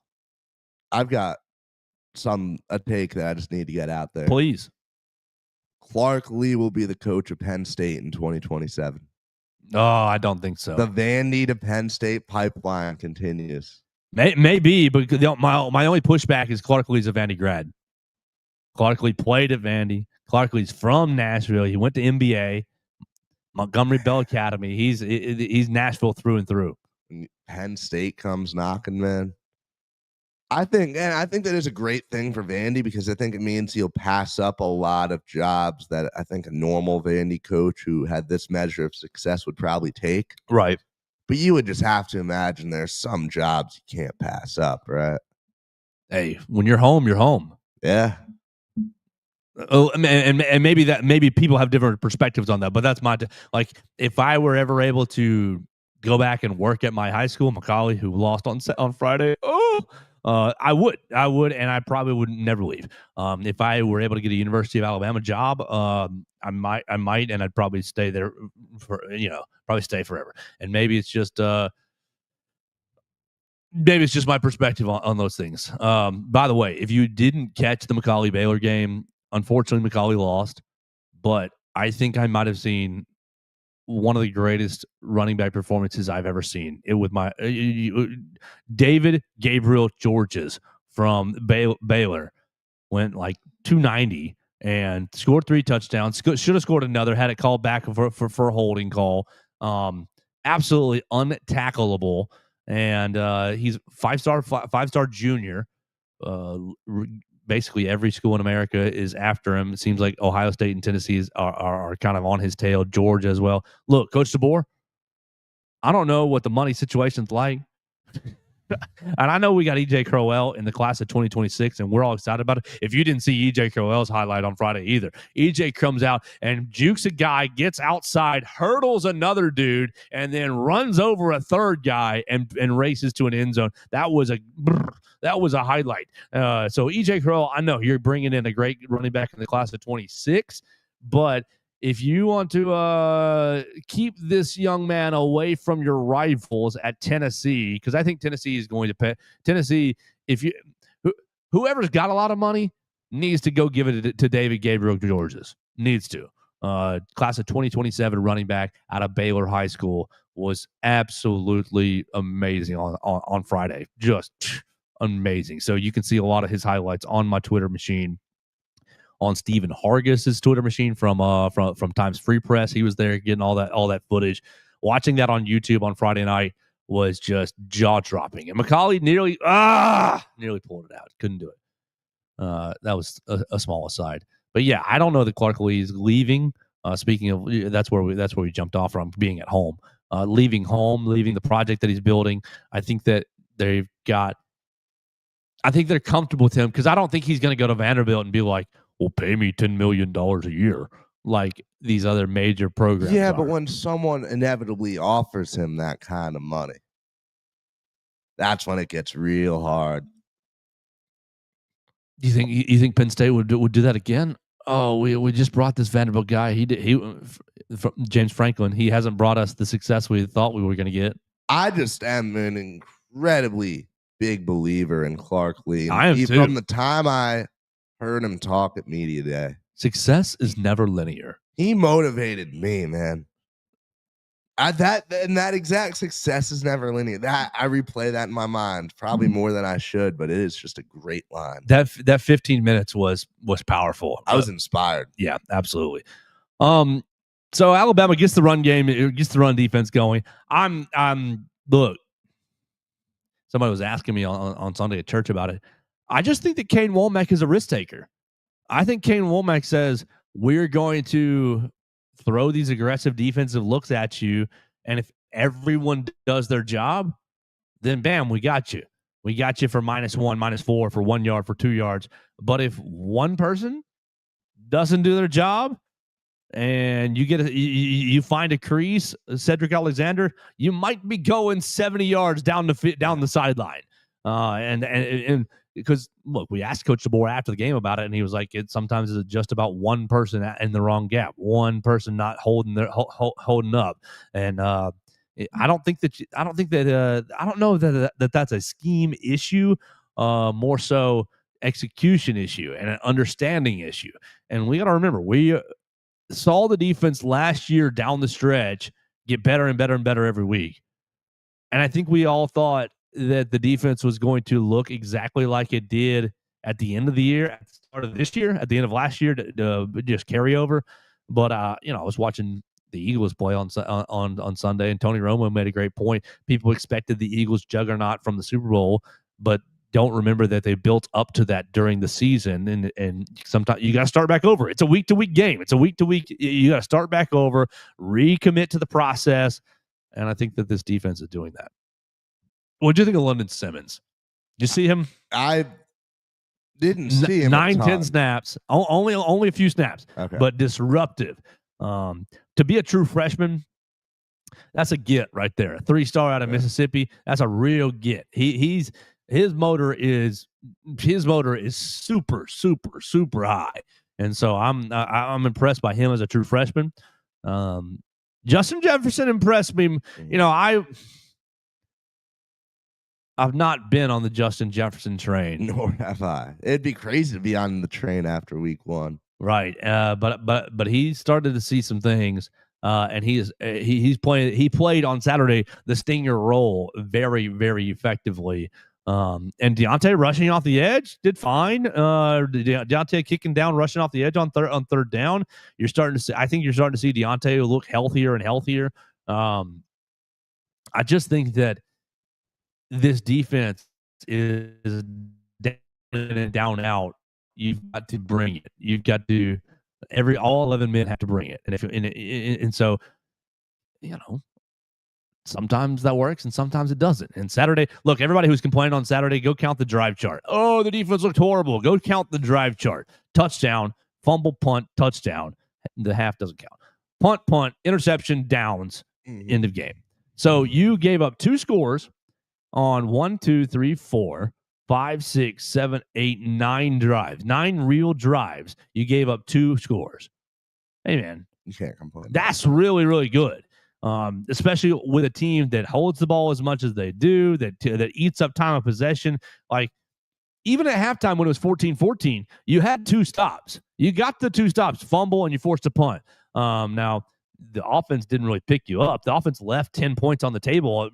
[SPEAKER 3] I've got a take that I just need to get out there.
[SPEAKER 2] Please.
[SPEAKER 3] Clark Lee will be the coach of Penn State in 2027.
[SPEAKER 2] Oh, I don't think so.
[SPEAKER 3] The Vandy to Penn State pipeline continues.
[SPEAKER 2] Maybe, but my only pushback is Clark Lee's a Vandy grad. Clark Lee played at Vandy. Clark Lee's from Nashville. He went to MBA, Montgomery Bell Academy. He's Nashville through and through.
[SPEAKER 3] Penn State comes knocking, man. I think that is a great thing for Vandy because I think it means he'll pass up a lot of jobs that I think a normal Vandy coach who had this measure of success would probably take.
[SPEAKER 2] Right.
[SPEAKER 3] But you would just have to imagine there's some jobs you can't pass up, right?
[SPEAKER 2] Hey, when you're home, you're home.
[SPEAKER 3] Yeah.
[SPEAKER 2] Oh, and maybe people have different perspectives on that, but that's like if I were ever able to go back and work at my high school, Macaulay, who lost on Friday. I would, and I probably would never leave. If I were able to get a University of Alabama job, I might, and I'd probably stay there probably stay forever. And maybe it's just my perspective on those things. By the way, if you didn't catch the Macaulay Baylor game, unfortunately Macaulay lost, but I think I might have seen one of the greatest running back performances I've ever seen. It with my David Gabriel Georges from Baylor went like 290 and scored 3 touchdowns. Should have scored another. Had it called back for a holding call. Absolutely untackleable. And he's five-star junior. Basically every school in America is after him. It seems like Ohio State and Tennessee are kind of on his tail. Georgia as well. Look, Coach DeBoer, I don't know what the money situation's like. And I know we got E.J. Crowell in the class of 2026, and we're all excited about it. If you didn't see E.J. Crowell's highlight on Friday either, E.J. comes out and jukes a guy, gets outside, hurdles another dude, and then runs over a third guy and races to an end zone. That was a highlight. So E.J. Crowell, I know you're bringing in a great running back in the class of 26, but if you want to keep this young man away from your rivals at Tennessee, because I think Tennessee is going to pay Tennessee. Whoever's got a lot of money needs to go give it to David Gabriel Georges. Needs to. Class of 2027 running back out of Baylor High School was absolutely amazing on Friday. Just amazing. So you can see a lot of his highlights on my Twitter machine. On Stephen Hargis's Twitter machine from Times Free Press. He was there getting all that footage. Watching that on YouTube on Friday night was just jaw-dropping. And Macaulay nearly pulled it out. Couldn't do it. That was a small aside. But yeah, I don't know that Clark Lee is leaving. Speaking of, that's where we jumped off from, being at home. Leaving the project that he's building. I think that they're comfortable with him because I don't think he's going to go to Vanderbilt and be like, well, pay me $10 million a year like these other major programs.
[SPEAKER 3] Yeah, but when someone inevitably offers him that kind of money, that's when it gets real hard.
[SPEAKER 2] You think Penn State would do that again? Oh, we just brought this Vanderbilt guy. James Franklin. He hasn't brought us the success we thought we were going to get.
[SPEAKER 3] I just am an incredibly big believer in Clark Lee.
[SPEAKER 2] I am too.
[SPEAKER 3] From the time I heard him talk at Media Day.
[SPEAKER 2] Success is never linear.
[SPEAKER 3] He motivated me, man. That exact success is never linear. That I replay that in my mind probably more than I should, but it is just a great line.
[SPEAKER 2] That 15 minutes was powerful.
[SPEAKER 3] I was inspired.
[SPEAKER 2] Yeah, absolutely. So Alabama gets the run game, it gets the run defense going. Look. Somebody was asking me on Sunday at church about it. I just think that Kane Wommack is a risk taker. I think Kane Wommack says we're going to throw these aggressive defensive looks at you, and if everyone does their job, then bam, we got you. We got you for -1, -4, for 1 yard, for 2 yards. But if one person doesn't do their job, and you find a crease, Cedric Alexander, you might be going 70 yards down the sideline. And because look, we asked Coach DeBoer after the game about it, and he was like, sometimes it's just about one person in the wrong gap, one person not holding up. And I don't know that that's a scheme issue, more so execution issue and an understanding issue. And we got to remember, we saw the defense last year down the stretch get better and better and better every week. And I think we all thought that the defense was going to look exactly like it did at the end of the year, at the start of this year, at the end of last year, to just carry over. But I was watching the Eagles play on Sunday, and Tony Romo made a great point. People expected the Eagles juggernaut from the Super Bowl, but don't remember that they built up to that during the season. And sometimes you got to start back over. It's a week-to-week game. It's a week-to-week. You got to start back over, recommit to the process. And I think that this defense is doing that. What do you think of London Simmons? Did you see him?
[SPEAKER 3] I didn't see him.
[SPEAKER 2] 9-10 snaps, only a few snaps,
[SPEAKER 3] okay,
[SPEAKER 2] but disruptive. To be a true freshman, that's a get right there. A 3-star out of Mississippi, that's a real get. His motor is super, super, super high, and so I'm impressed by him as a true freshman. Justin Jefferson impressed me. I've not been on the Justin Jefferson train.
[SPEAKER 3] Nor have I. It'd be crazy to be on the train after week 1.
[SPEAKER 2] Right. But he started to see some things, and he played on Saturday the stinger role very, very effectively. And Deontay rushing off the edge did fine. Deontay kicking down, rushing off the edge on third down. I think you're starting to see Deontay look healthier and healthier. I just think that this defense is down and down out. You've got to bring it. You've got to all 11 men have to bring it. And so sometimes that works and sometimes it doesn't. And Saturday, look, everybody who's complaining on Saturday, go count the drive chart. Oh, the defense looked horrible. Go count the drive chart. Touchdown, fumble, punt, touchdown. The half doesn't count. Punt, interception, downs, end of game. So you gave up 2 scores on 1, 2, 3, 4, 5, 6, 7, 8, 9 drives. 9 real drives. You gave up 2 scores. Hey, man.
[SPEAKER 3] You can't complain.
[SPEAKER 2] That's really, really good. Especially with a team that holds the ball as much as they do, that eats up time of possession. Like, even at halftime when it was 14-14, you had 2 stops. You got the 2 stops, fumble, and you forced a punt. Now, the offense didn't really pick you up. The offense left 10 points on the table,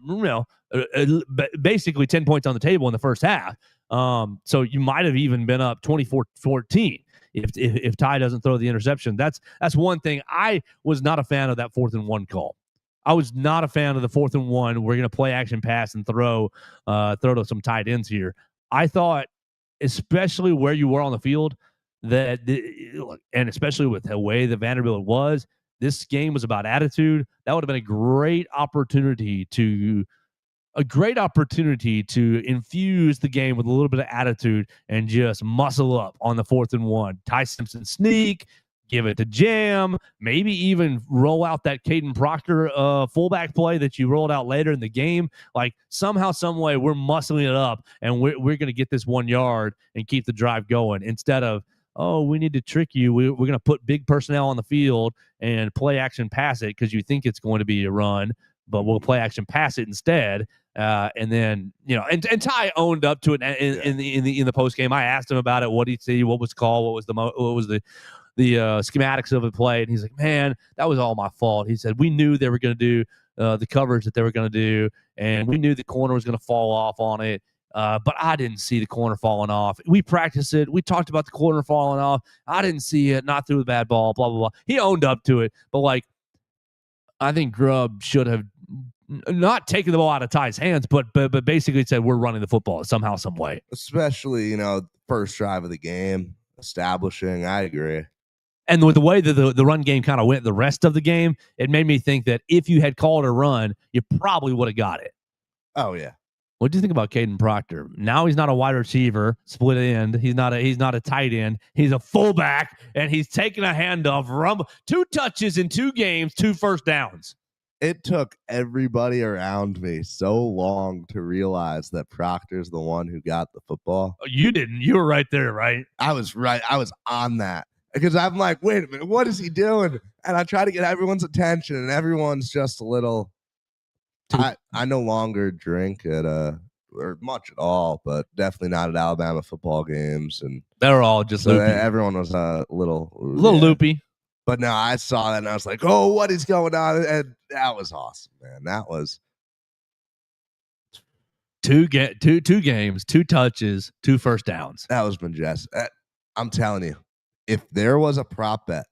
[SPEAKER 2] basically 10 points on the table in the first half. So you might have even been up 24-14 if Ty doesn't throw the interception. That's one thing. I was not a fan of that 4th and 1 call. I was not a fan of the 4th and 1. We're going to play action pass and throw to some tight ends here. I thought, especially where you were on the field, and especially with the way the Vanderbilt was, this game was about attitude. That would have been a great opportunity to infuse the game with a little bit of attitude and just muscle up on the 4th and 1. Ty Simpson sneak, give it to Jam, maybe even roll out that Caden Proctor fullback play that you rolled out later in the game. Like, somehow, some way, we're muscling it up, and we're going to get this 1 yard and keep the drive going, instead of, oh, we need to trick you. We're going to put big personnel on the field and play action pass it because you think it's going to be a run, but we'll play action pass it instead. And then, and Ty owned up to it in the post game. I asked him about it. What did he see? What was called? What was the schematics of the play? And he's like, man, that was all my fault. He said, we knew they were going to do the coverage that they were going to do, and we knew the corner was going to fall off on it. But I didn't see the corner falling off. We practiced it. We talked about the corner falling off. I didn't see it. Not through the bad ball, blah, blah, blah. He owned up to it. But, I think Grubb should have not taken the ball out of Ty's hands, but basically said, we're running the football somehow, some way.
[SPEAKER 3] Especially, first drive of the game, establishing. I agree.
[SPEAKER 2] And with the way that the run game kind of went the rest of the game, it made me think that if you had called a run, you probably would have got it.
[SPEAKER 3] Oh, yeah.
[SPEAKER 2] What do you think about Caden Proctor? Now he's not a wide receiver, split end. He's not a tight end. He's a fullback, and he's taking a handoff. 2 touches in 2 games, 2 first downs.
[SPEAKER 3] It took everybody around me so long to realize that Proctor's the one who got the football.
[SPEAKER 2] You didn't. You were right there, right?
[SPEAKER 3] I was right. I was on that because I'm like, wait a minute, what is he doing? And I try to get everyone's attention, and everyone's just a little. I no longer drink at or much at all, but definitely not at Alabama football games, and
[SPEAKER 2] they were all just
[SPEAKER 3] so
[SPEAKER 2] loopy.
[SPEAKER 3] Everyone was a little
[SPEAKER 2] loopy.
[SPEAKER 3] But no, I saw that and I was like, oh, what is going on? And that was awesome, man. That was
[SPEAKER 2] 2 games, 2 touches, 2 first downs.
[SPEAKER 3] That was majestic. I'm telling you, if there was a prop bet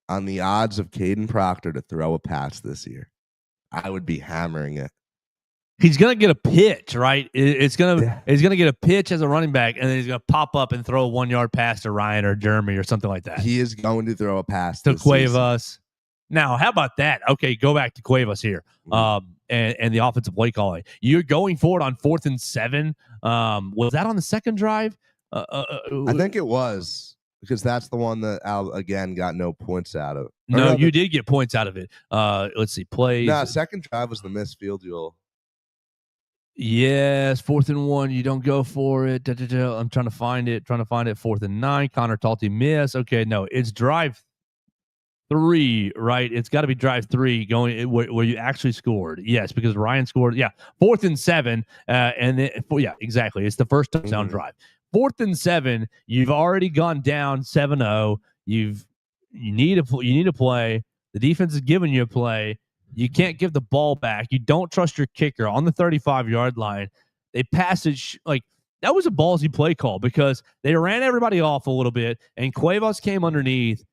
[SPEAKER 3] on the odds of Caden Proctor to throw a pass this year, I would be hammering it.
[SPEAKER 2] He's gonna get a pitch, right? He's gonna get a pitch as a running back, and then he's gonna pop up and throw a 1-yard pass to Ryan or Jeremy or something like that.
[SPEAKER 3] He is going to throw a pass
[SPEAKER 2] to Cuevas. Now, how about that? Okay, go back to Cuevas here. And the offensive play calling. You're going for it on 4th and 7. Was that on the second drive?
[SPEAKER 3] I think it was, because that's the one that Al again got no points out of.
[SPEAKER 2] No, you did get points out of it. Let's see, plays.
[SPEAKER 3] No, second drive was the missed field goal.
[SPEAKER 2] Yes, 4th and 1. You don't go for it. I'm trying to find it. 4th and 9. Connor Talty miss. Okay, no, it's drive 3, right? It's got to be drive 3 going where you actually scored. Yes, because Ryan scored. Yeah, 4th and 7. And then, yeah, exactly. It's the first touchdown drive. 4th and 7. You've already gone down 7-0. You need a play. The defense is giving you a play. You can't give the ball back. You don't trust your kicker on the 35-yard line. They pass it that was a ballsy play call because they ran everybody off a little bit, and Cuevas came underneath,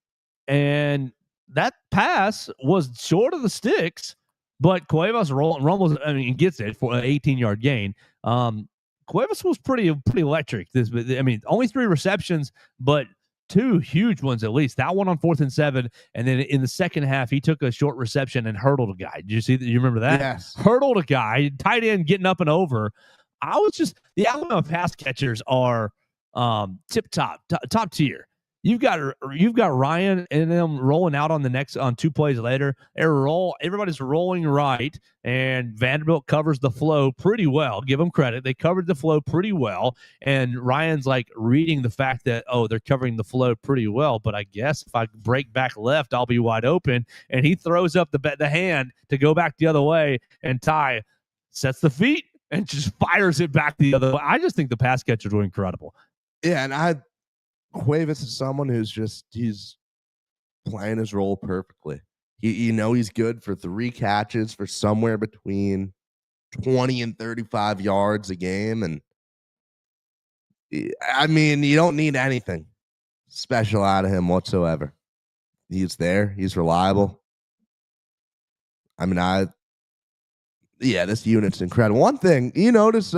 [SPEAKER 2] and that pass was short of the sticks, but Cuevas rumbles. Gets it for an 18-yard gain. Cuevas was pretty electric. Only 3 receptions, but 2 huge ones at least. That one on 4th and 7, and then in the second half, he took a short reception and hurdled a guy. Did you see that? You remember that?
[SPEAKER 3] Yes.
[SPEAKER 2] Hurdled a guy, tight end getting up and over. The Alabama pass catchers are top tier. You've got Ryan and them rolling out on 2 plays later. Everybody's rolling right, and Vanderbilt covers the flow pretty well. Give them credit. They covered the flow pretty well, and Ryan's reading the fact that, they're covering the flow pretty well, but I guess if I break back left, I'll be wide open. And he throws up the hand to go back the other way, and Ty sets the feet and just fires it back the other way. I just think the pass catchers were incredible.
[SPEAKER 3] Yeah, and Cuevas is someone he's playing his role perfectly. He's good for 3 catches for somewhere between 20 and 35 yards a game. And you don't need anything special out of him whatsoever. He's there. He's reliable. This unit's incredible. One thing, you notice,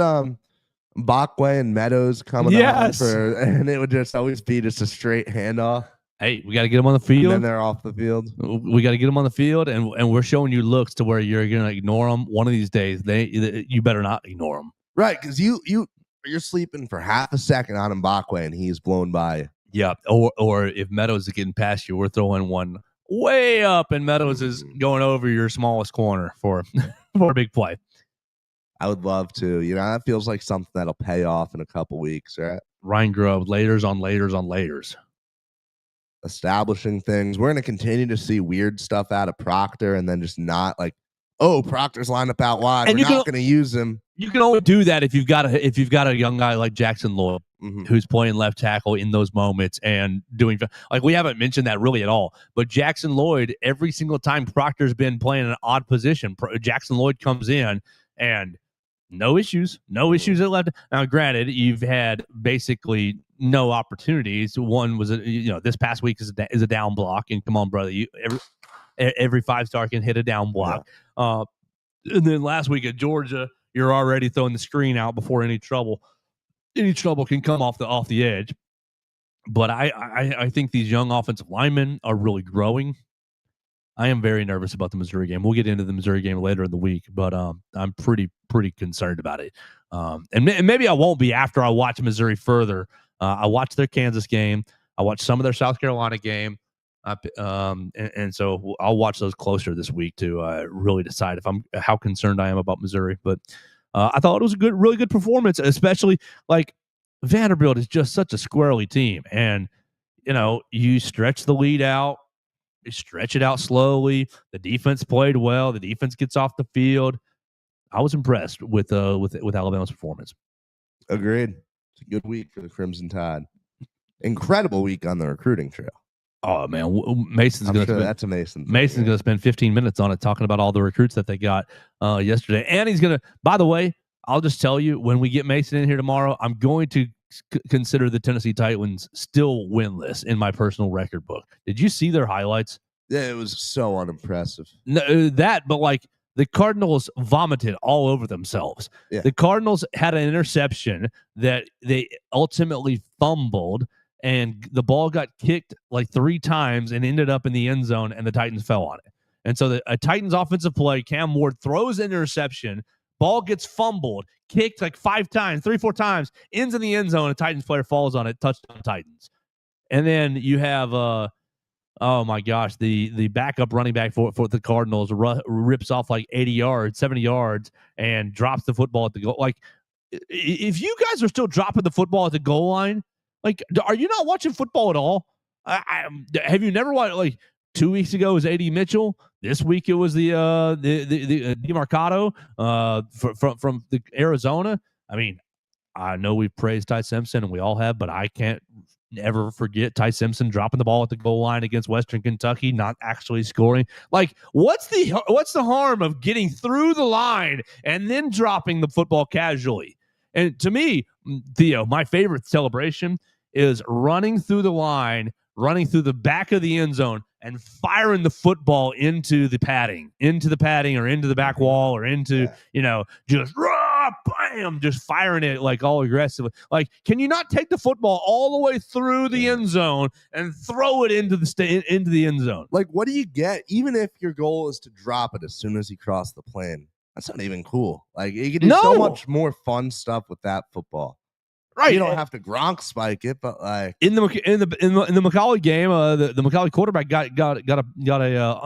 [SPEAKER 3] Bakwe and Meadows coming on and it would just always be just a straight handoff.
[SPEAKER 2] Hey, we got to get them on the field.
[SPEAKER 3] And then they're off the field.
[SPEAKER 2] We got to get them on the field, and we're showing you looks to where you're going to ignore them. One of these days, you better not ignore them.
[SPEAKER 3] Right, because you're sleeping for half a second on Bakwe, and he's blown by you.
[SPEAKER 2] Yeah, or if Meadows is getting past you, we're throwing one way up, and Meadows is going over your smallest corner for a big play.
[SPEAKER 3] I would love to. That feels like something that'll pay off in a couple weeks, right?
[SPEAKER 2] Ryan Grove, layers on layers on layers.
[SPEAKER 3] Establishing things. We're going to continue to see weird stuff out of Proctor, and then just not Proctor's lined up out wide. And we're not going to use him.
[SPEAKER 2] You can only do that if you've got a young guy like Jackson Lloyd, who's playing left tackle in those moments and doing we haven't mentioned that really at all. But Jackson Lloyd, every single time Proctor's been playing an odd position, Jackson Lloyd comes in and no issues at left. Now, granted, you've had basically no opportunities. One was, this past week is a down block, and come on, brother, every 5-star can hit a down block. Yeah. And then last week at Georgia, you're already throwing the screen out before any trouble can come off the edge. But I think these young offensive linemen are really growing. I am very nervous about the Missouri game. We'll get into the Missouri game later in the week, but I'm pretty concerned about it. And maybe I won't be after I watch Missouri further. I watched their Kansas game. I watched some of their South Carolina game. And so I'll watch those closer this week to really decide how concerned I am about Missouri. But I thought it was a really good performance, especially like Vanderbilt is just such a squirrely team, and you stretch the lead out. You stretch it out slowly. The defense played well. The defense gets off the field. I was impressed with Alabama's performance.
[SPEAKER 3] Agreed. It's a good week for the Crimson Tide. Incredible week on the recruiting trail.
[SPEAKER 2] Oh man, Mason's going to spend 15 minutes on it talking about all the recruits that they got yesterday, and he's going to. By the way, I'll just tell you, when we get Mason in here tomorrow, I'm going to consider the Tennessee Titans still winless in my personal record book. Did you see their highlights?
[SPEAKER 3] Yeah, it was so unimpressive.
[SPEAKER 2] No, but like the Cardinals vomited all over themselves.
[SPEAKER 3] Yeah.
[SPEAKER 2] The Cardinals had an interception that they ultimately fumbled, and the ball got kicked like 3 times and ended up in the end zone, and the Titans fell on it. And so a Titans offensive play, Cam Ward throws an interception, ball gets fumbled, kicked like 5 times, 3-4 times, ends in the end zone, a Titans player falls on it, touchdown Titans. And then you have oh my gosh, the backup running back for the Cardinals rips off like 80 yards, 70 yards, and drops the football at the goal. Like, if you guys are still dropping the football at the goal line, like, are you not watching football at all? Have you never watched? Like 2 weeks ago it was A.D. Mitchell. This week it was the DeMarcado from the Arizona. I mean, I know we've praised Ty Simpson, and we all have, but I can't ever forget Ty Simpson dropping the ball at the goal line against Western Kentucky, not actually scoring. Like, what's the harm of getting through the line and then dropping the football casually? And to me, Theo, my favorite celebration is running through the line, running through the back of the end zone, and firing the football into the padding or into the back wall or into, just bam, just firing it like all aggressively. Like, can you not take the football all the way through the end zone and throw it into the end zone?
[SPEAKER 3] Like, what do you get? Even if your goal is to drop it as soon as you cross the plane, that's not even cool. Like, you can do so much more fun stuff with that football.
[SPEAKER 2] Right,
[SPEAKER 3] you don't have to Gronk spike it, but like
[SPEAKER 2] in the McCauley game, the McCauley quarterback got a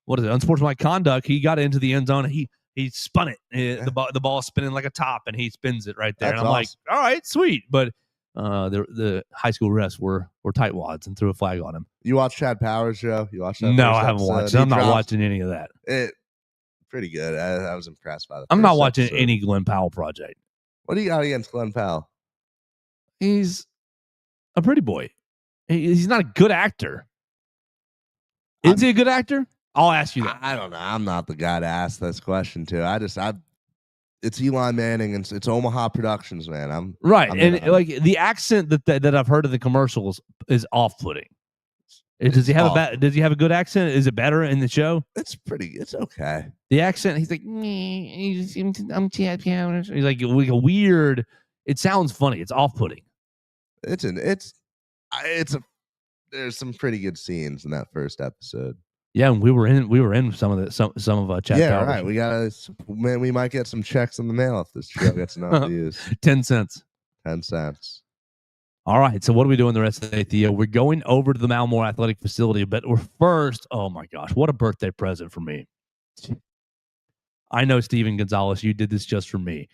[SPEAKER 2] unsportsmanlike conduct. He got into the end zone. And he spun it. The ball spinning like a top, and he spins it right there.
[SPEAKER 3] That's
[SPEAKER 2] and I'm
[SPEAKER 3] awesome.
[SPEAKER 2] like, all right, sweet. But the high school refs were tightwads and threw a flag on him.
[SPEAKER 3] You watch Chad Powers' show? You watched that?
[SPEAKER 2] No, I haven't watched it. I'm not watching any of that.
[SPEAKER 3] Pretty good. I was impressed by the.
[SPEAKER 2] I'm not watching any Glenn Powell project.
[SPEAKER 3] What do you got against Glenn Powell?
[SPEAKER 2] He's a pretty boy. He's not a good actor. Is he a good actor? I'll ask you that.
[SPEAKER 3] I don't know. I'm not the guy to ask this question to. It's Eli Manning and it's Omaha Productions, man. I'm
[SPEAKER 2] like the accent that I've heard of the commercials is off-putting. Does he have a good accent? Is it better in the show?
[SPEAKER 3] It's okay.
[SPEAKER 2] The accent, he's like, I'm Chad Powers. He's like a weird. It sounds funny. It's off-putting.
[SPEAKER 3] There's some pretty good scenes in that first episode.
[SPEAKER 2] Yeah, and we were in some of Chad Powers.
[SPEAKER 3] Yeah, right. We might get some checks in the mail if this show gets enough views.
[SPEAKER 2] 10 cents.
[SPEAKER 3] 10 cents.
[SPEAKER 2] All right, so what are we doing the rest of the day, Theo? We're going over to the Malmore Athletic Facility, but we're first. Oh my gosh, what a birthday present for me! I know, Steven Gonzalez, you did this just for me.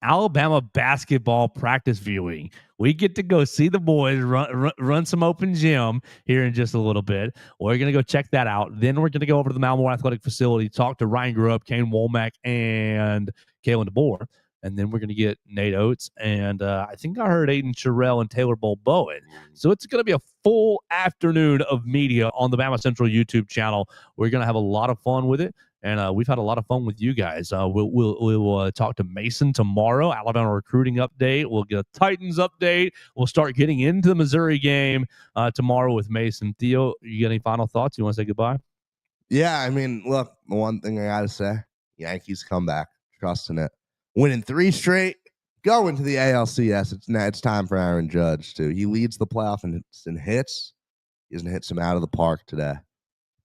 [SPEAKER 2] Alabama basketball practice viewing. We get to go see the boys run some open gym here in just a little bit. We're going to go check that out. Then we're going to go over to the Malmore Athletic Facility, talk to Ryan Grubb, Kane Wommack, and Kalen DeBoer. And then we're going to get Nate Oates. And I think I heard Aiden Sherrill and Taylor Bowen. So it's going to be a full afternoon of media on the BamaCentral YouTube channel. We're going to have a lot of fun with it. And we've had a lot of fun with you guys. We'll talk to Mason tomorrow, Alabama recruiting update. We'll get a Titans update. We'll start getting into the Missouri game tomorrow with Mason. Theo, you got any final thoughts? You want to say goodbye?
[SPEAKER 3] Yeah, I mean, look, the one thing I got to say, Yankees come back, trusting it. Winning 3 straight, go into the ALCS. It's time for Aaron Judge too. He leads the playoff in hits. He's gonna hit some out of the park today.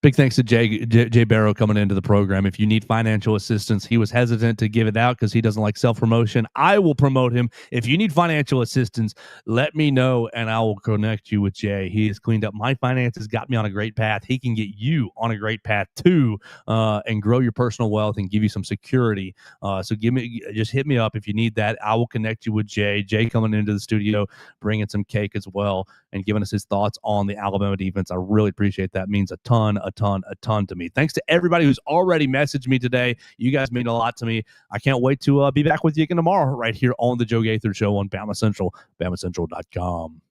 [SPEAKER 2] Big thanks to Jay Barrow coming into the program. If you need financial assistance, he was hesitant to give it out because he doesn't like self-promotion. I will promote him. If you need financial assistance, let me know, and I will connect you with Jay. He has cleaned up my finances, got me on a great path. He can get you on a great path too, and grow your personal wealth and give you some security. So just hit me up if you need that. I will connect you with Jay. Jay coming into the studio, bringing some cake as well, and giving us his thoughts on the Alabama defense. I really appreciate that. It means a ton to me. Thanks to everybody who's already messaged me today. You guys mean a lot to me. I can't wait to be back with you again tomorrow right here on the Joe Gaither Show on Bama Central, BamaCentral.com.